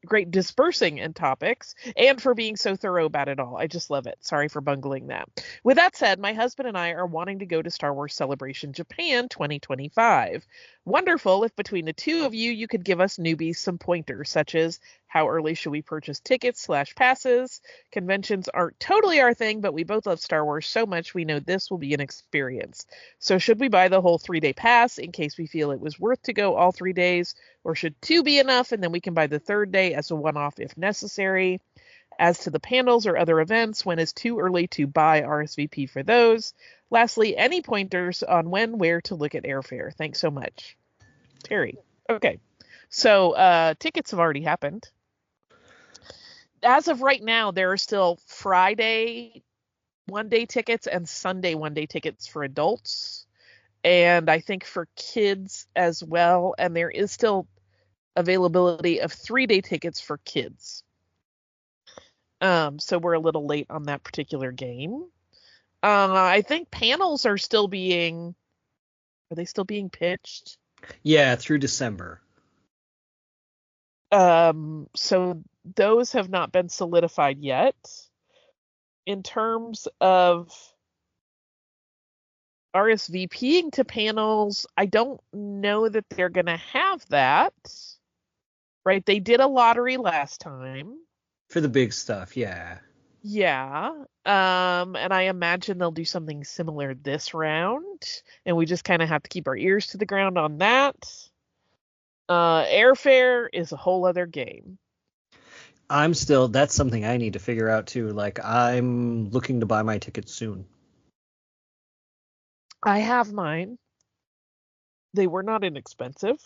Great dispersing in topics, and for being so thorough about it all. I just love it. Sorry for bungling that. With that said, my husband and I are wanting to go to Star Wars Celebration Japan 2025. Wonderful if between the two of you could give us newbies some pointers, such as how early should we purchase tickets / passes? Conventions aren't totally our thing, but we both love Star Wars so much we know this will be an experience. So should we buy the whole 3-day pass in case we feel it was worth to go all 3 days, or should 2 be enough and then we can buy the 3rd day as a one-off if necessary? As to the panels or other events, when is too early to buy RSVP for those? Lastly, any pointers on when, where to look at airfare? Thanks so much." Terry. Okay. So tickets have already happened. As of right now, there are still Friday one-day tickets and Sunday one-day tickets for adults, and I think for kids as well. And there is still availability of 3-day tickets for kids. So we're a little late on that particular game. I think panels are still being. Are they still being pitched? Yeah, through December. So those have not been solidified yet. In terms of RSVPing to panels, I don't know that they're going to have that. Right? They did a lottery last time. For the big stuff, yeah. Yeah. And I imagine they'll do something similar this round. And we just kind of have to keep our ears to the ground on that. Airfare is a whole other game. That's something I need to figure out too. Like, I'm looking to buy my tickets soon. I have mine. They were not inexpensive.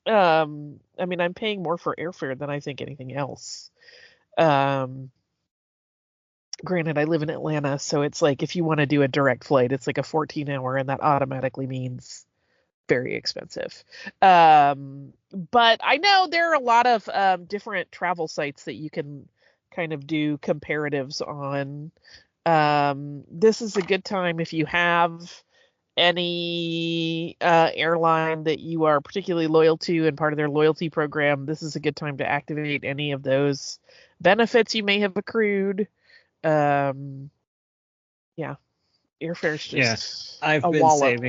I mean, I'm paying more for airfare than I think anything else. Granted, I live in Atlanta, so it's like if you want to do a direct flight, it's like a 14-hour, and that automatically means very expensive. But I know there are a lot of different travel sites that you can kind of do comparatives on. This is a good time if you have any airline that you are particularly loyal to and part of their loyalty program. This is a good time to activate any of those benefits you may have accrued. Yeah, airfare's just I've a been wallop.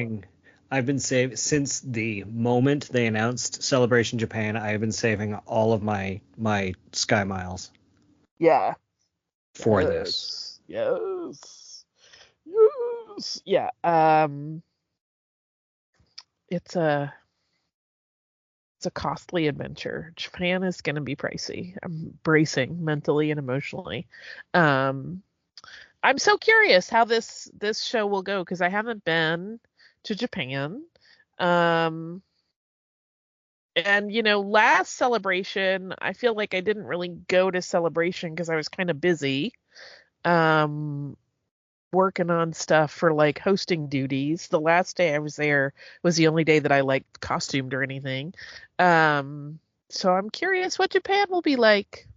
I've been saving since the moment they announced Celebration Japan. I have been saving all of my Sky Miles Yeah. for this. Yes. Yeah. It's a costly adventure. Japan is going to be pricey. I'm bracing mentally and emotionally. I'm so curious how this show will go because I haven't been to Japan. And last Celebration, I feel like I didn't really go to Celebration because I was kind of busy. Working on stuff for like hosting duties. The last day I was there was the only day that I like costumed or anything. So I'm curious what Japan will be like.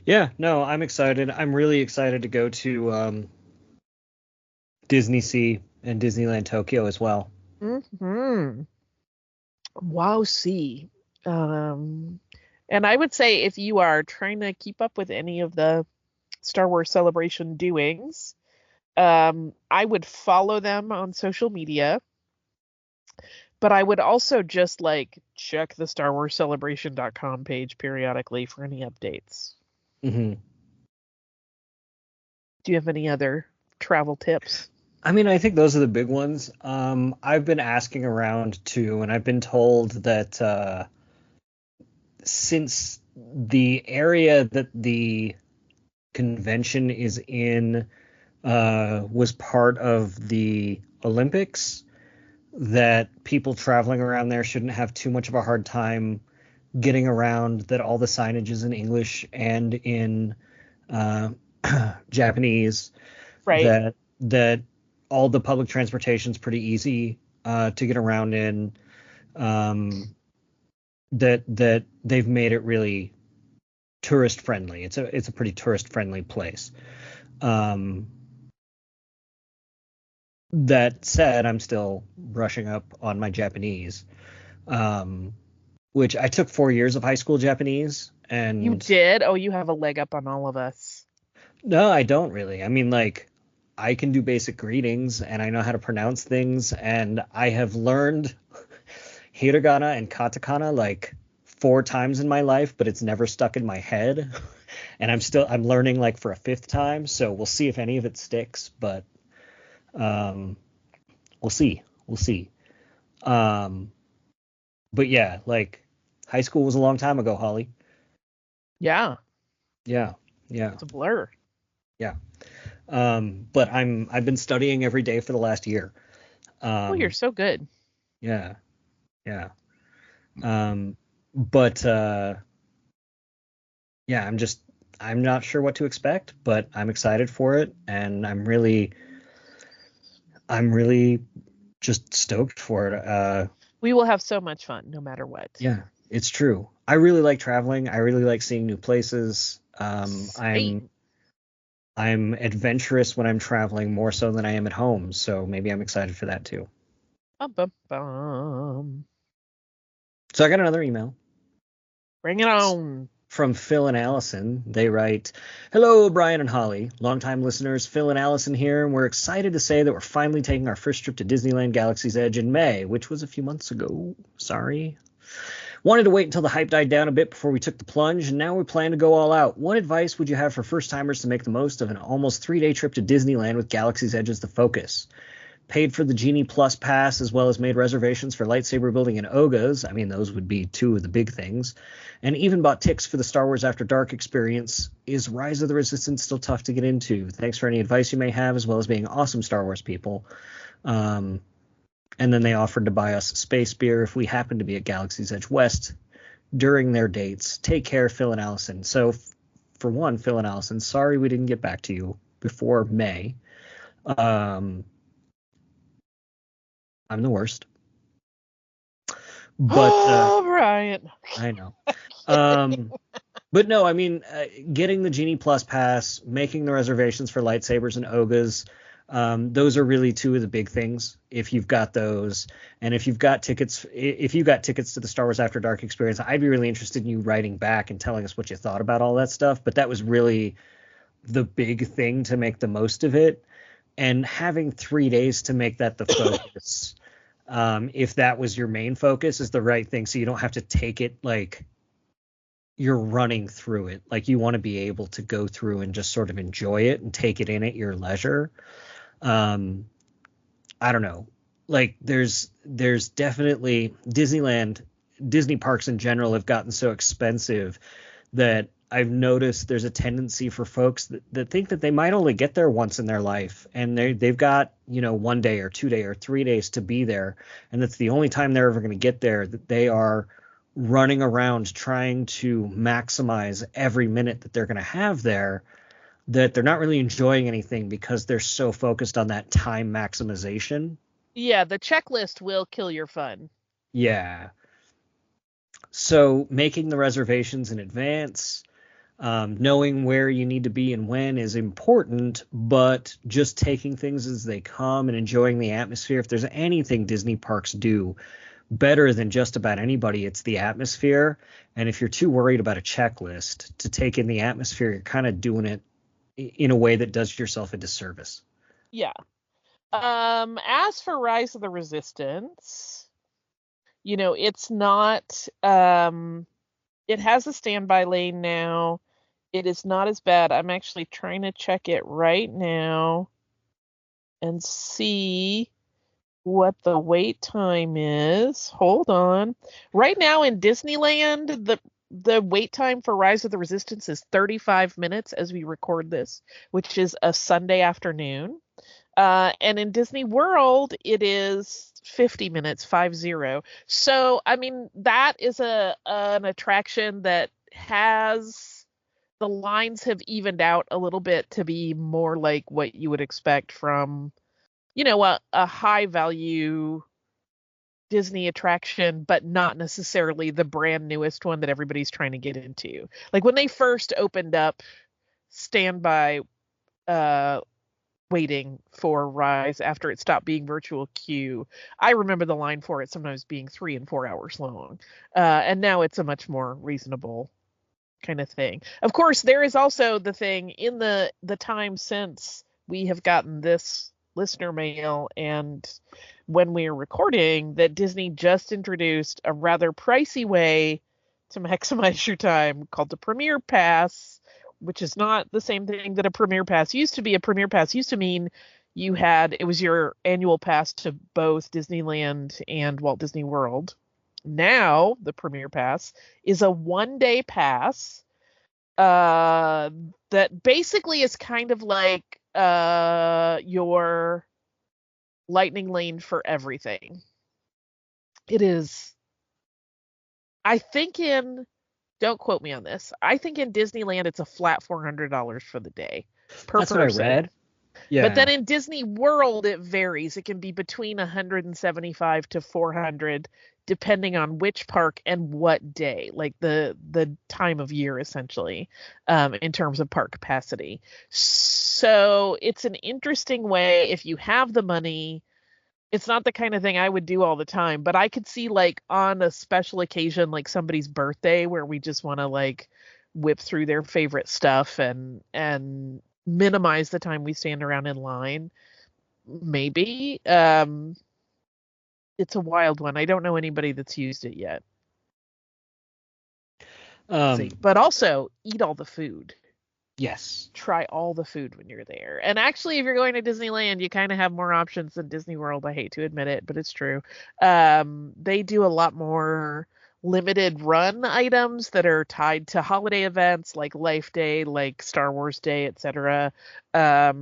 Yeah, no, I'm excited. I'm really excited to go to Disney Sea and Disneyland Tokyo as well. Mm-hmm. Wow, see. And I would say if you are trying to keep up with any of the Star Wars Celebration doings, I would follow them on social media, but I would also just like check the StarWarsCelebration.com page periodically for any updates. Mm-hmm. Do you have any other travel tips? I mean, I think those are the big ones. I've been asking around too, and I've been told that since the area that the convention is in was part of the Olympics, that people traveling around there shouldn't have too much of a hard time getting around, that all the signage is in English and in Japanese, Right. that all the public transportation is pretty easy to get around in, that they've made it really tourist friendly. It's a pretty tourist friendly place. That said, I'm still brushing up on my Japanese, which I took 4 years of high school Japanese. And You did? Oh, you have a leg up on all of us. no, I don't really. I mean, like, I can do basic greetings and I know how to pronounce things, and I have learned hiragana and katakana like 4 times in my life, but it's never stuck in my head. And I'm learning like for a 5th time, so we'll see if any of it sticks, but we'll see. We'll see. But yeah, like, high school was a long time ago, Holly. Yeah. Yeah. Yeah. It's a blur. Yeah. But I've been studying every day for the last year. Oh, you're so good. Yeah. Yeah. But yeah, I'm not sure what to expect, but I'm excited for it, and I'm really just stoked for it. We will have so much fun no matter what. Yeah, it's true. I really like traveling. I really like seeing new places. Same. I'm adventurous when I'm traveling more so than I am at home, so maybe I'm excited for that too. Bum, bum, bum. So I got another email Bring it on. from Phil and Allison. They write, "Hello, Brian and Holly. Longtime listeners, Phil and Allison here, and we're excited to say that we're finally taking our first trip to Disneyland Galaxy's Edge in May, which was a few months ago. Sorry. Wanted to wait until the hype died down a bit before we took the plunge, and now we plan to go all out. What advice would you have for first-timers to make the most of an almost 3-day trip to Disneyland with Galaxy's Edge as the focus? Paid for the Genie Plus pass, as well as made reservations for lightsaber building and Ogas. I mean, those would be two of the big things. And even bought tickets for the Star Wars After Dark experience. Is Rise of the Resistance still tough to get into? Thanks for any advice you may have, as well as being awesome Star Wars people." And then they offered to buy us space beer if we happen to be at Galaxy's Edge West during their dates. Take care, Phil and Allison. So, for one, Phil and Allison, sorry we didn't get back to you before May. I'm the worst. But Brian. I know. But no, I mean, getting the Genie Plus pass, making the reservations for lightsabers and Ogas, those are really two of the big things. If you've got those, and if you got tickets to the Star Wars After Dark experience, I'd be really interested in you writing back and telling us what you thought about all that stuff. But that was really the big thing to make the most of it, and having 3 days to make that the focus. If that was your main focus, is the right thing. So you don't have to take it like you're running through it. Like, you want to be able to go through and just sort of enjoy it and take it in at your leisure. I don't know. Like, there's definitely Disney parks in general have gotten so expensive that I've noticed there's a tendency for folks that think that they might only get there once in their life, and they've got, 1 day or 2 day or 3 days to be there, and that's the only time they're ever going to get there, that they are running around trying to maximize every minute that they're going to have there, that they're not really enjoying anything because they're so focused on that time maximization. Yeah, the checklist will kill your fun. Yeah. So making the reservations in advance, knowing where you need to be and when is important, but just taking things as they come and enjoying the atmosphere. If there's anything Disney parks do better than just about anybody, it's the atmosphere. And if you're too worried about a checklist to take in the atmosphere, you're kind of doing it in a way that does yourself a disservice. Yeah. As for Rise of the Resistance, it's not, it has a standby lane now. It is not as bad. I'm actually trying to check it right now and see what the wait time is. Hold on. Right now in Disneyland, the wait time for Rise of the Resistance is 35 minutes as we record this, which is a Sunday afternoon. And in Disney World, it is 50 minutes, 50. So, I mean, that is an attraction that has, the lines have evened out a little bit to be more like what you would expect from, a high value Disney attraction, but not necessarily the brand newest one that everybody's trying to get into. Like, when they first opened up standby waiting for Rise after it stopped being virtual queue, I remember the line for it sometimes being 3 and 4 hours long. And now it's a much more reasonable kind of thing. Of course, there is also the thing in the time since we have gotten this listener mail and when we are recording, that Disney just introduced a rather pricey way to maximize your time called the Premier Pass, which is not the same thing that a Premier Pass used to be. A Premier Pass used to mean it was your annual pass to both Disneyland and Walt Disney World. Now, the Premier Pass is a 1-day pass that basically is kind of like your lightning lane for everything. It is I think don't quote me on this. I think in Disneyland it's a flat $400 for the day per That's what I person. read. Yeah. But then in Disney World it varies. It can be between 175 to 400 depending on which park and what day, like the time of year essentially, in terms of park capacity. So it's an interesting way if you have the money. It's not the kind of thing I would do all the time, but I could see like on a special occasion, like somebody's birthday where we just want to like whip through their favorite stuff and minimize the time we stand around in line. Maybe. It's a wild one. I don't know anybody that's used it yet. But also eat all the food. Yes. Try all the food when you're there. And actually, if you're going to Disneyland, you kind of have more options than Disney World. I hate to admit it, but it's true. They do a lot more limited run items that are tied to holiday events like Life Day, like Star Wars Day, etc. I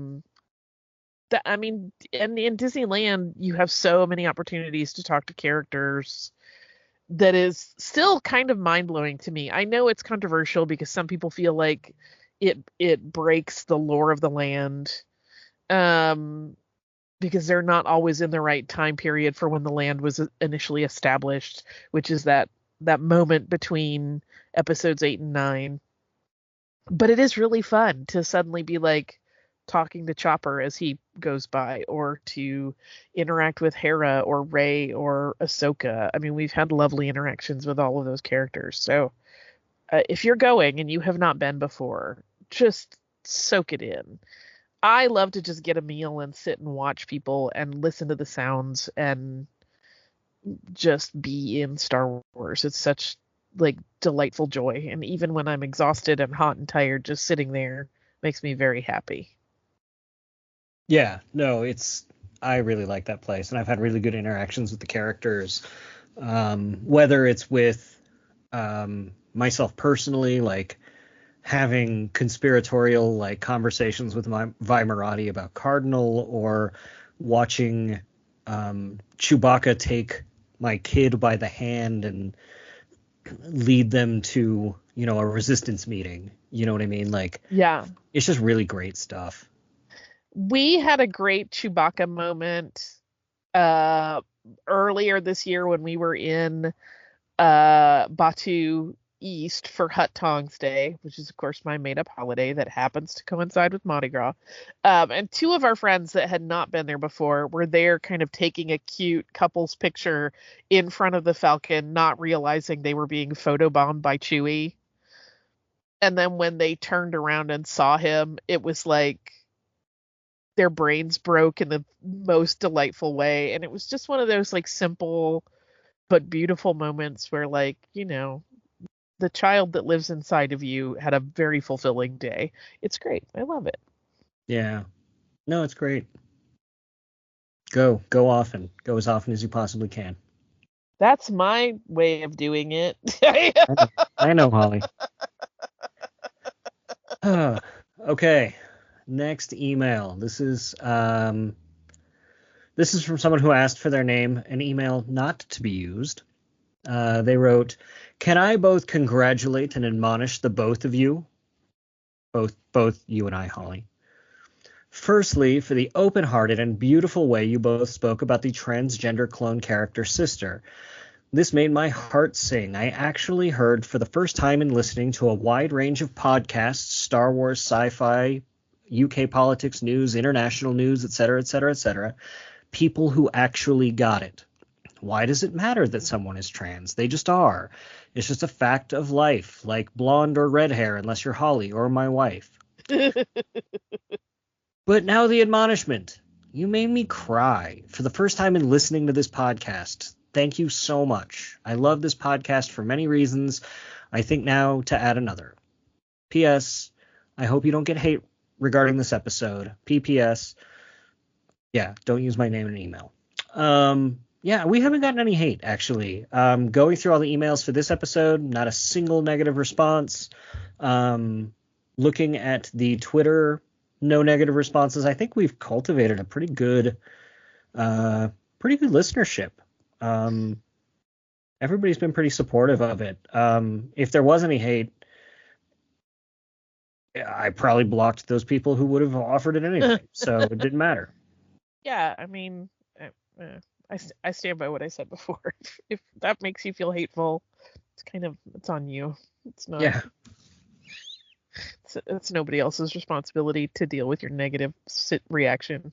mean, and in Disneyland, you have so many opportunities to talk to characters that is still kind of mind-blowing to me. I know it's controversial because some people feel like it breaks the lore of the land, because they're not always in the right time period for when the land was initially established, which is that moment between episodes 8 and 9. But it is really fun to suddenly be like talking to Chopper as he goes by, or to interact with Hera or Rey or Ahsoka. I mean, we've had lovely interactions with all of those characters. So if you're going and you have not been before, just soak it in. I love to just get a meal and sit and watch people and listen to the sounds and just be in Star Wars. It's such like delightful joy. And even when I'm exhausted and hot and tired, just sitting there makes me very happy. Yeah, no, I really like that place, and I've had really good interactions with the characters, whether it's with myself personally, like having conspiratorial like conversations with my Vimerati about Cardinal, or watching Chewbacca take my kid by the hand and lead them to, a resistance meeting. You know what I mean? Like, yeah, it's just really great stuff. We had a great Chewbacca moment earlier this year when we were in Batu East for Hut Tongs Day, which is of course my made-up holiday that happens to coincide with Mardi Gras. And two of our friends that had not been there before were there kind of taking a cute couple's picture in front of the Falcon, not realizing they were being photobombed by Chewie. And then when they turned around and saw him, it was like their brains broke in the most delightful way. And it was just one of those like simple but beautiful moments where, like, the child that lives inside of you had a very fulfilling day. It's great. I love it. Yeah. No, it's great. Go often. Go as often as you possibly can. That's my way of doing it. I know, Holly. Okay. Next email. This is from someone who asked for their name, an email not to be used. They wrote, "Can I both congratulate and admonish the both of you?" Both you and I, Holly. "Firstly, for the open-hearted and beautiful way you both spoke about the transgender clone character sister. This made my heart sing. I actually heard for the first time in listening to a wide range of podcasts, Star Wars, sci-fi, UK politics news, international news, etc., etc., etc., people who actually got it. Why does it matter that someone is trans? They just are. It's just a fact of life, like blonde or red hair, unless you're Holly or my wife. But now the admonishment. You made me cry for the first time in listening to this podcast. Thank you so much. I love this podcast for many reasons. I think now to add another. P.S. I hope you don't get hate regarding this episode. P.P.S. Yeah, don't use my name in an email." Yeah, we haven't gotten any hate, actually. Going through all the emails for this episode, not a single negative response. Looking at the Twitter, no negative responses. I think we've cultivated a pretty good listenership. everybody's been pretty supportive of it. If there was any hate, I probably blocked those people who would have offered it anyway, so it didn't matter. Yeah, I mean, I stand by what I said before. If that makes you feel hateful, it's on you. It's not. Yeah. It's nobody else's responsibility to deal with your negative reaction.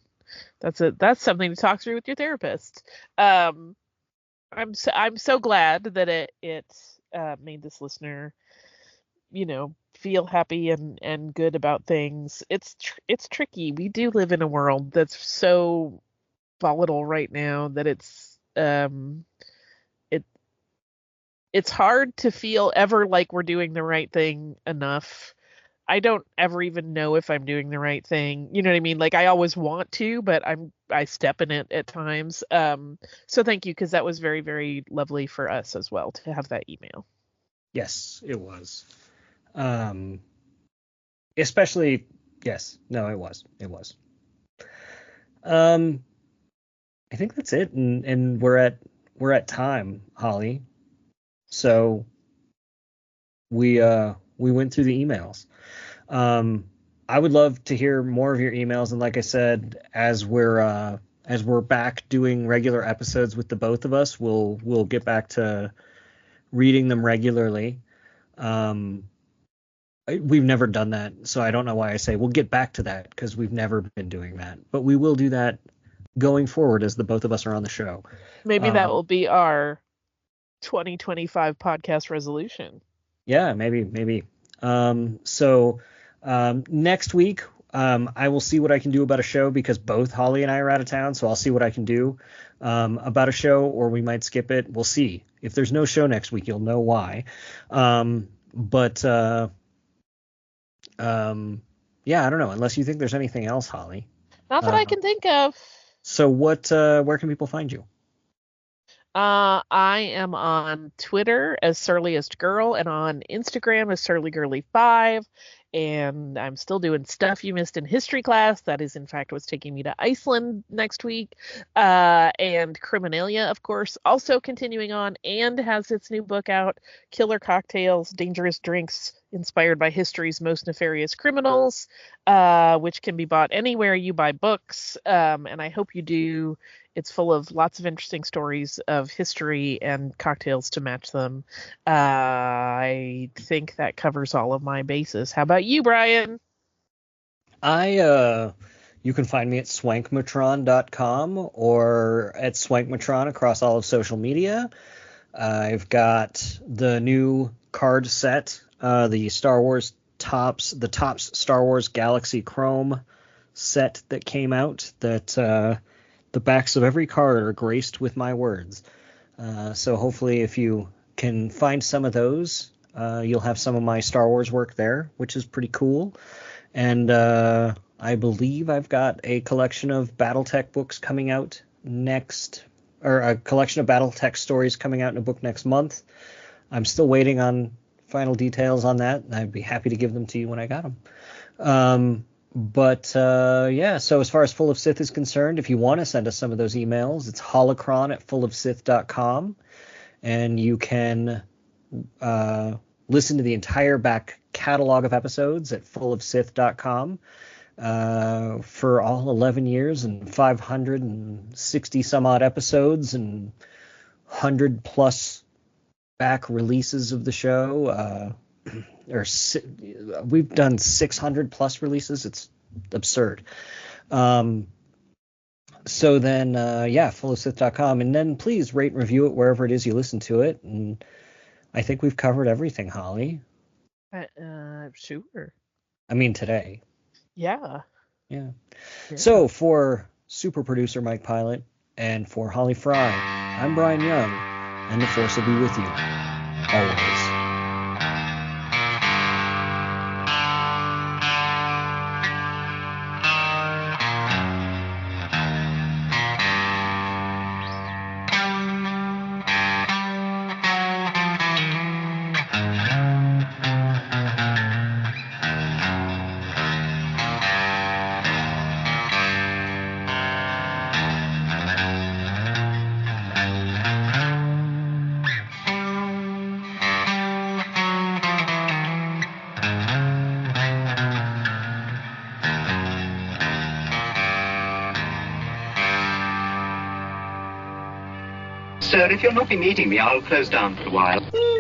That's something to talk through with your therapist. I'm so glad that it made this listener, feel happy and good about things. It's tricky. We do live in a world that's so volatile right now that it's hard to feel ever like we're doing the right thing enough. I don't ever even know if I'm doing the right thing. You know what I mean? Like, I always want to, but I step in it at times. So thank you, because that was very, very lovely for us as well to have that email. Yes, it was. Especially, yes, no, it was. I think that's it, and we're at time, Holly. So we went through the emails. I would love to hear more of your emails, and like I said, as we're back doing regular episodes with the both of us, we'll get back to reading them regularly. We've never done that, so I don't know why I say we'll get back to that, because we've never been doing that, but we will do that going forward as the both of us are on the show. Maybe that will be our 2025 podcast resolution. Yeah, maybe. So next week, I will see what I can do about a show, because both Holly and I are out of town, so I'll see what I can do about a show, or we might skip it. We'll see. If there's no show next week, you'll know why. Yeah, I don't know, unless you think there's anything else, Holly. Not that I can think of. So where can people find you? I am on Twitter as Surliest Girl and on Instagram as SurlyGirly5. And I'm still doing Stuff You Missed in History Class. That is, in fact, what's taking me to Iceland next week. And Criminalia, of course, also continuing on and has its new book out, Killer Cocktails, Dangerous Drinks, Inspired by History's Most Nefarious Criminals, which can be bought anywhere you buy books. And I hope you do. It's full of lots of interesting stories of history and cocktails to match them. I think that covers all of my bases. How about you, Brian? You can find me at swankmatron.com or at swankmatron across all of social media. I've got the new card set, the Topps Star Wars Galaxy Chrome set that came out, that the backs of every card are graced with my words. So hopefully if you can find some of those, you'll have some of my Star Wars work there, which is pretty cool. And I believe I've got a collection of BattleTech books coming out or a collection of BattleTech stories coming out in a book next month. I'm still waiting on final details on that, and I'd be happy to give them to you when I got them. Yeah, so as far as Full of Sith is concerned, if you want to send us some of those emails, it's holocron@fullofsith.com, and you can listen to the entire back catalog of episodes at fullofsith.com for all 11 years and 560 some odd episodes and 100 plus back releases of the show. We've done 600 plus releases. It's absurd. So then, fullofsith.com, and then please rate and review it wherever it is you listen to it. And I think we've covered everything, Holly. Sure. I mean, today. Yeah. So for super producer Mike Pilot and for Holly Fry, I'm Brian Young, and the Force will be with you always. Sir, if you'll not be meeting me, I'll close down for a while.